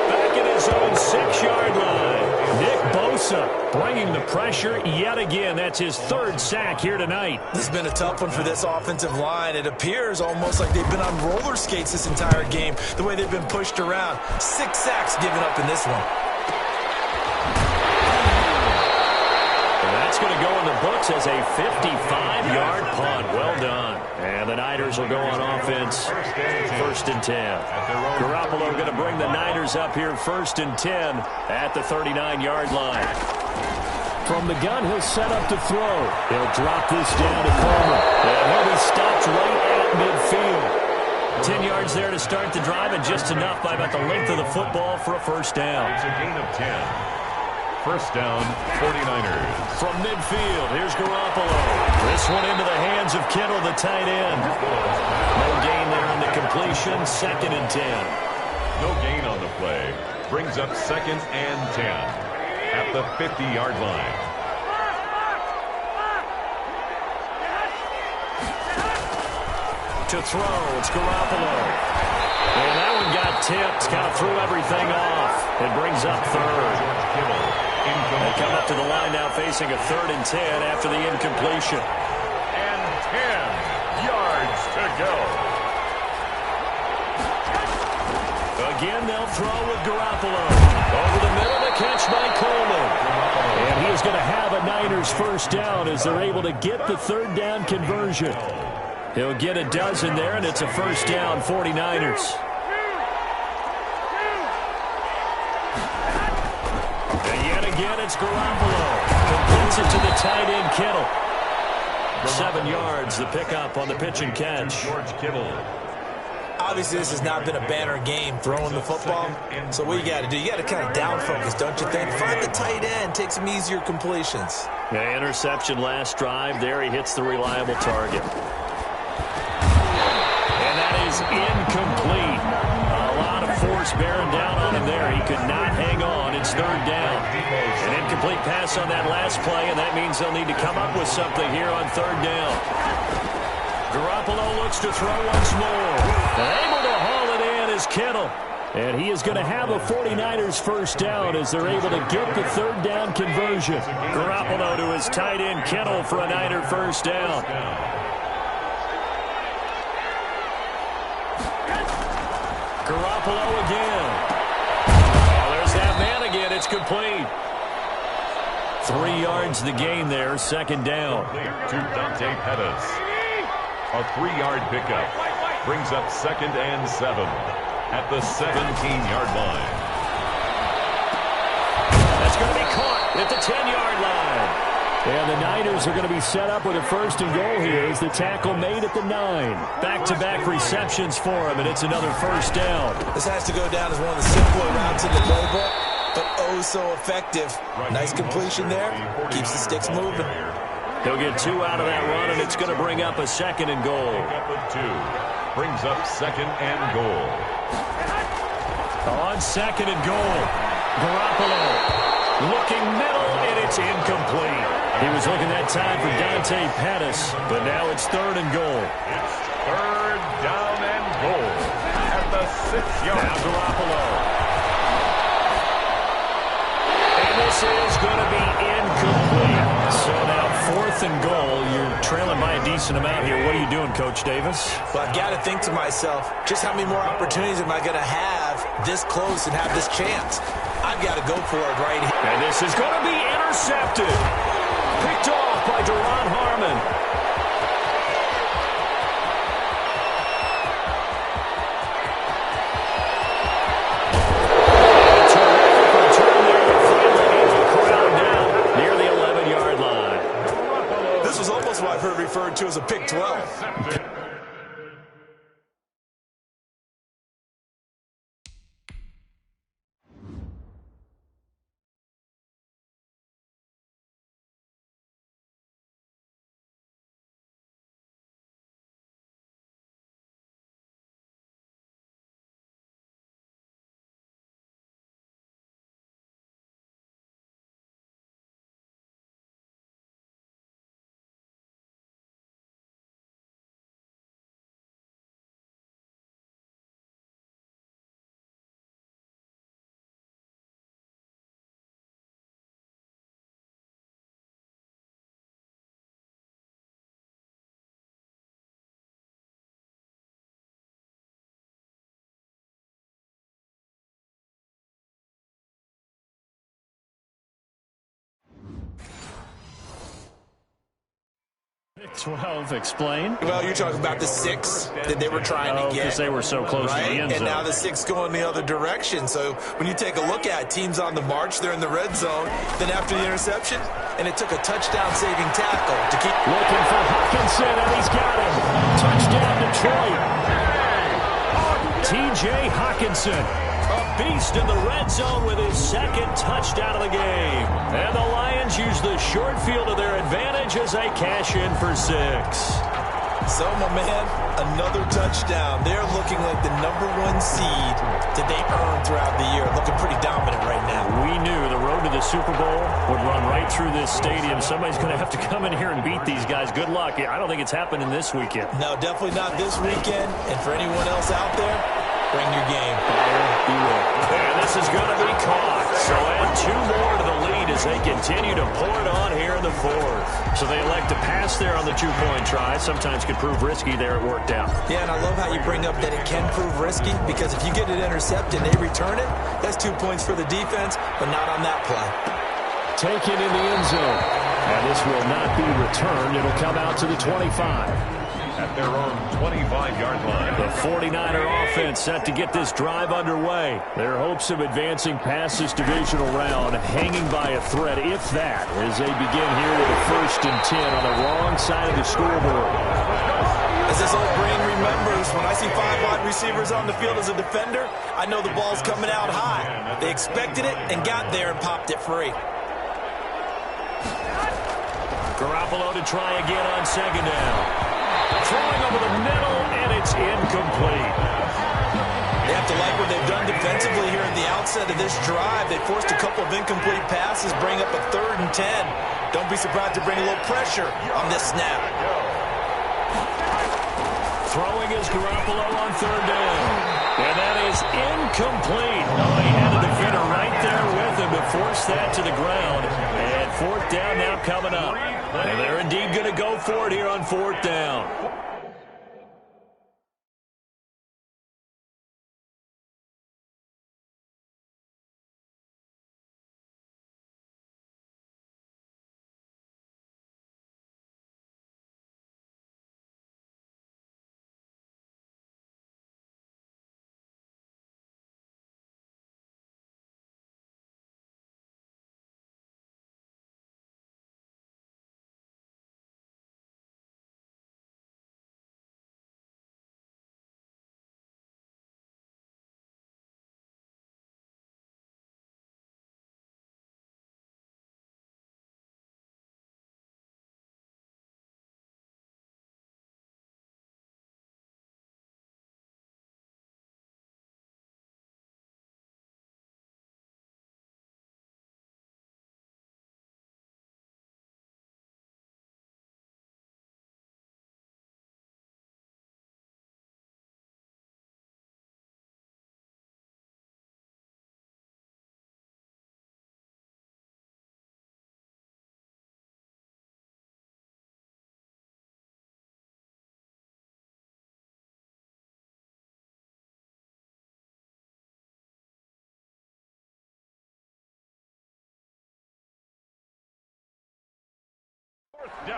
Back at his own 6-yard line. Nick Bosa bringing the pressure yet again. That's his third sack here tonight. This has been a tough one for this offensive line. It appears almost like they've been on roller skates this entire game, the way they've been pushed around. 6 sacks given up in this one. That's going to go in the books as a 55-yard punt. Well done. And the Niners will go on offense. First and 10. Garoppolo going to bring the Niners up here first and 10 at the 39-yard line. From the gun, he'll set up to throw. He'll drop this down to Coleman. And he'll be stopped right at midfield. 10 yards there to start the drive, and just enough by about the length of the football for a first down. It's a gain of 10. First down, 49ers. From midfield, here's Garoppolo. This one into the hands of Kittle, the tight end. No gain there in the completion, second and 10. No gain on the play. Brings up second and 10 at the 50-yard line. To throw, it's Garoppolo. And that one got tipped, kind of threw everything off. It brings up third. They come up to the line now facing a third and 10 after the incompletion. And 10 yards to go. Again, they'll throw with Garoppolo. Over the middle, the catch by Coleman. And he is going to have a Niners first down as they're able to get the third down conversion. He'll get a dozen there, and it's a first down, 49ers. Again, it's Garoppolo. Completes it to the tight end, Kittle. 7 yards, the pickup on the pitch and catch. George Kittle. Obviously, this has not been a banner game throwing the football. So what you got to do, you got to kind of down focus, don't you think? Find the tight end, take some easier completions. Yeah, interception last drive. There he hits the reliable target. And that is incomplete. A lot of force bearing down on him there. He could not hang on. It's third down. An incomplete pass on that last play, and that means they'll need to come up with something here on third down. Garoppolo looks to throw once more. Able to haul it in is Kittle. And he is going to have a 49ers first down as they're able to get the third down conversion. Garoppolo to his tight end, Kittle, for a Niner first down. Garoppolo again. Oh, there's that man again. It's complete. 3 yards the gain there, second down. To Dante Pettis. A 3-yard pickup. Brings up second and 7 at the 17-yard line. That's going to be caught at the 10-yard line. And the Niners are going to be set up with a first and goal here as the tackle made at the 9. Back-to-back receptions for him, and it's another first down. This has to go down as one of the simpler routes in the playbook, but oh so effective. Nice completion there. Keeps the sticks moving. He'll get 2 out of that run, and it's going to bring up a second and goal. Pickup of 2. Brings up second and goal. On second and goal, Garoppolo looking middle, and it's incomplete. He was looking that time for Dante Pettis, but now it's third and goal. It's third down and goal at the 6-yard. Now Garoppolo. And this is going to be incomplete. So now fourth and goal. You're trailing by a decent amount here. What are you doing, Coach Davis? Well, I've got to think to myself, just how many more opportunities am I going to have this close and have this chance? I've got to go for it right here. And this is going to be intercepted. Picked off by Deron Harmon. Terrific return there to finally get the crowd down near the 11-yard line. This was almost what I've heard referred to as a pick 12. 12, explain. Well, you're talking about the 6 that they were trying to get. Because they were so close to the end zone. And now the 6 going the other direction. So when you take a look at teams on the march, they're in the red zone. Then after the interception, and it took a touchdown-saving tackle to keep looking for Hawkinson, and he's got him. Touchdown, Detroit. T.J. Hawkinson, a beast in the red zone with his second touchdown of the game. And the Lions use the short field to their advantage as they cash in for 6. So, my man, another touchdown. They're looking like the #1 seed that they earned throughout the year. Looking pretty dominant right now. We knew the road to the Super Bowl would run right through this stadium. Somebody's going to have to come in here and beat these guys. Good luck. I don't think it's happening this weekend. No, definitely not this weekend. And for anyone else out there, bring your game. And this is going to be caught. So add 2 more to the lead as they continue to pour it on here in the 4th. So they elect to pass there on the 2-point try. Sometimes could prove risky there. It worked out. Yeah, and I love how you bring up that it can prove risky, because if you get it intercepted and they return it, that's 2 points for the defense, but not on that play. Taken in the end zone. And this will not be returned. It'll come out to the 25. At their own 25-yard line. The 49er offense set to get this drive underway. Their hopes of advancing past this divisional round hanging by a thread, if that, as they begin here with a 1st and 10 on the wrong side of the scoreboard. As this old brain remembers, when I see 5 wide receivers on the field as a defender, I know the ball's coming out high. They expected it and got there and popped it free. Garoppolo to try again on 2nd down. Throwing over the middle, and it's incomplete. They have to like what they've done defensively here at the outset of this drive. They forced a couple of incomplete passes, bring up a 3rd and 10. Don't be surprised to bring a little pressure on this snap. Throwing is Garoppolo on 3rd down. And that is incomplete. Oh, he had a defender right there with him to force that to the ground. And 4th down now coming up. And they're indeed going to go for it here on 4th down.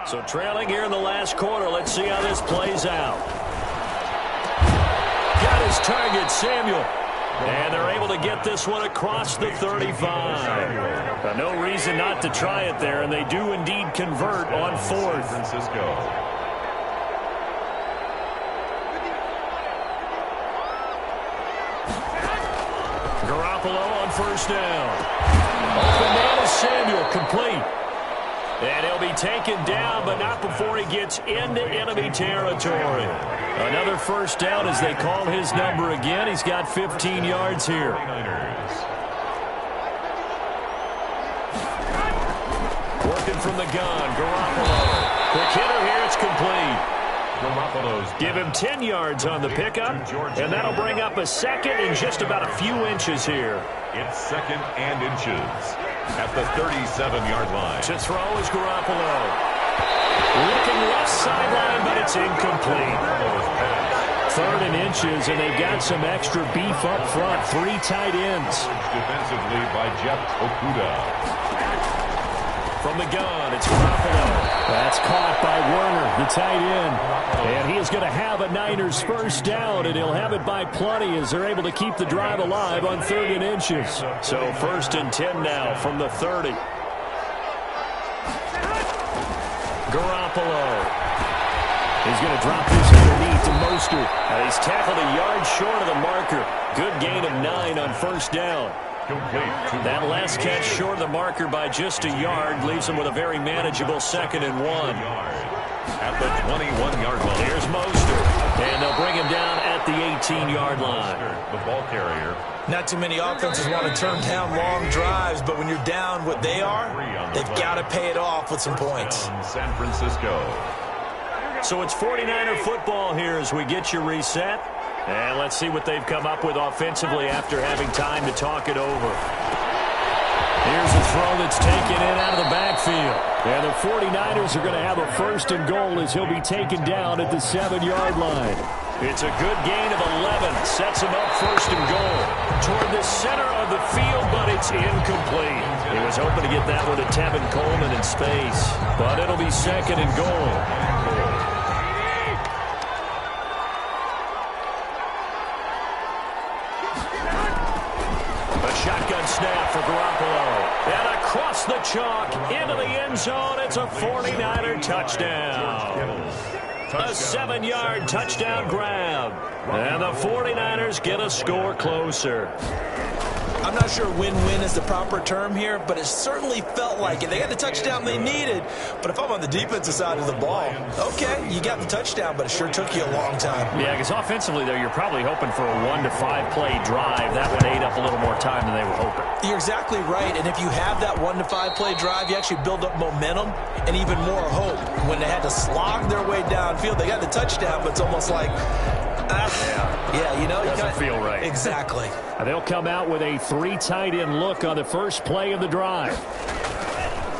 So trailing here in the last quarter. Let's see how this plays out. Got his target, Samuel. And they're able to get this one across the 35. No reason not to try it there, and they do indeed convert on 4th. Francisco. Garoppolo on 1st down. Open man is Samuel, complete. And he'll be taken down, but not before he gets into enemy territory. Another 1st down as they call his number again. He's got 15 yards here. Working from the gun, Garoppolo. Quick hitter here, it's complete. Give him 10 yards on the pickup, and that'll bring up a 2nd and just about a few inches here. It's 2nd and inches at the 37-yard line. To throw is Garoppolo. Looking left sideline, but it's incomplete. 3rd and inches, and they've got some extra beef up front. 3 tight ends. Defensively by Jeff Okuda. From the gun, it's Garoppolo. That's caught by Werner, the tight end. And he is going to have a Niners first down, and he'll have it by plenty as they're able to keep the drive alive on 3rd and inches. So 1st and 10 now from the 30. Garoppolo. He's going to drop this underneath to Mostert. And he's tackled a yard short of the marker. Good gain of 9 on 1st down. That last catch short of the marker by just a yard leaves him with a very manageable 2nd and 1. At the 21-yard line. Here's Mostert. And they'll bring him down at the 18-yard line. The ball carrier. Not too many offenses want to turn down long drives, but when you're down what they are, they've got to pay it off with some points. San Francisco. So it's 49er football here as we get you reset. And let's see what they've come up with offensively after having time to talk it over. Here's a throw that's taken in out of the backfield. And the 49ers are going to have a 1st and goal as he'll be taken down at the 7-yard line. It's a good gain of 11. Sets him up 1st and goal. Toward the center of the field, but it's incomplete. He was hoping to get that one to Tevin Coleman in space. But it'll be 2nd and goal. Shotgun snap for Garoppolo. And across the chalk into the end zone. It's a 49er touchdown. A 7-yard touchdown grab. And the 49ers get a score closer. I'm not sure win-win is the proper term here, but it certainly felt like it. They got the touchdown they needed, but if I'm on the defensive side of the ball, okay, you got the touchdown, but it sure took you a long time. Yeah, because offensively, though, you're probably hoping for a 1 to 5 play drive. That would ate up a little more time than they were hoping. You're exactly right, and if you have that 1 to 5 play drive, you actually build up momentum and even more hope. When they had to slog their way downfield, they got the touchdown, but it's almost like, yeah, you know, doesn't feel right. Exactly. They'll come out with a 3 tight end look on the first play of the drive.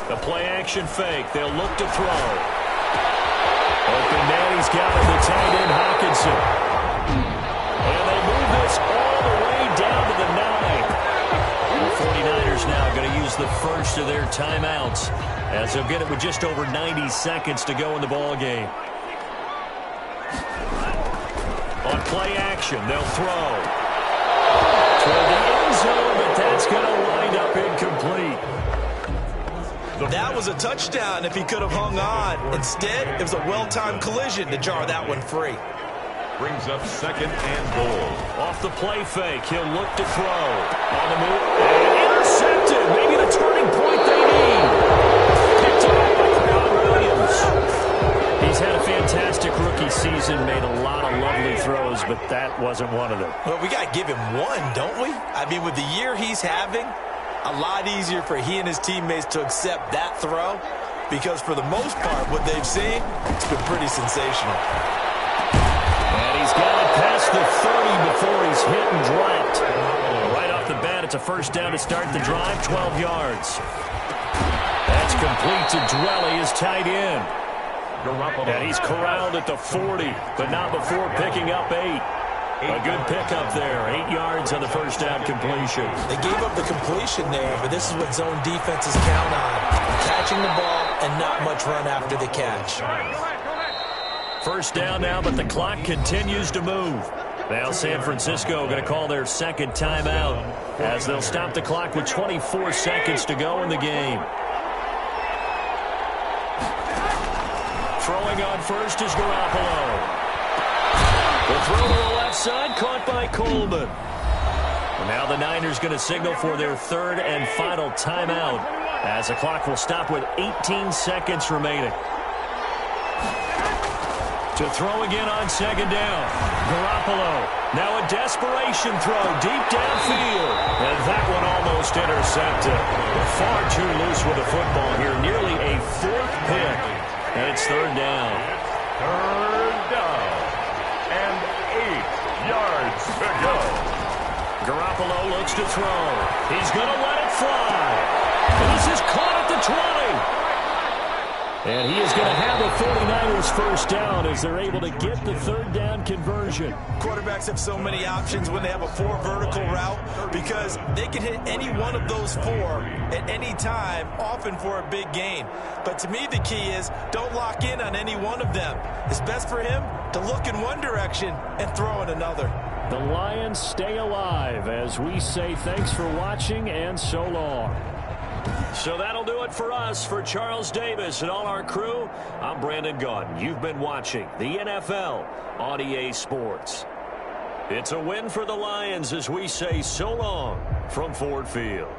The play action fake. They'll look to throw. Open man, he's got it, the tight end Hawkinson. And they move this all the way down to the 9. The 49ers now going to use the first of their timeouts as they'll get it with just over 90 seconds to go in the ball game. On play action, they'll throw. Toward the end zone, but that's going to wind up incomplete. That was a touchdown if he could have hung on. Instead, it was a well-timed collision to jar that one free. Brings up 2nd and goal. Off the play fake, he'll look to throw. On the move, and intercepted. Maybe the turning point they need. Picked up by Crown Williams. He's had a fantastic rookie season, made a lot of lovely throws, but that wasn't one of them. Well, we got to give him one, don't we? I mean, with the year he's having, a lot easier for he and his teammates to accept that throw because for the most part, what they've seen, it's been pretty sensational. And he's got it past the 30 before he's hit and dropped. Right off the bat, it's a first down to start the drive, 12 yards. That's complete to Dwelly, his tight end. And he's corralled at the 40, but not before picking up 8. A good pickup there, 8 yards on the first down completion. They gave up the completion there, but this is what zone defenses count on. Catching the ball and not much run after the catch. First down now, but the clock continues to move. Now San Francisco going to call their 2nd timeout as they'll stop the clock with 24 seconds to go in the game. Throwing on first is Garoppolo. The throw to the left side, caught by Coleman. Now the Niners going to signal for their 3rd and final timeout as the clock will stop with 18 seconds remaining. To throw again on 2nd down. Garoppolo. Now a desperation throw deep downfield. And that one almost intercepted. Far too loose with the football here. Nearly a 4th pick. And it's 3rd down. 3rd down. And 8 yards to go. Garoppolo looks to throw. He's going to let it fly. And this is caught at the 20. And he is going to have the 49ers first down as they're able to get the third down conversion. Quarterbacks have so many options when they have a 4 vertical route because they can hit any one of those 4 at any time, often for a big gain. But to me, the key is don't lock in on any one of them. It's best for him to look in one direction and throw in another. The Lions stay alive as we say thanks for watching and so long. So that'll do it for us. For Charles Davis and all our crew, I'm Brandon Gaudin. You've been watching the NFL on EA Sports. It's a win for the Lions as we say so long from Ford Field.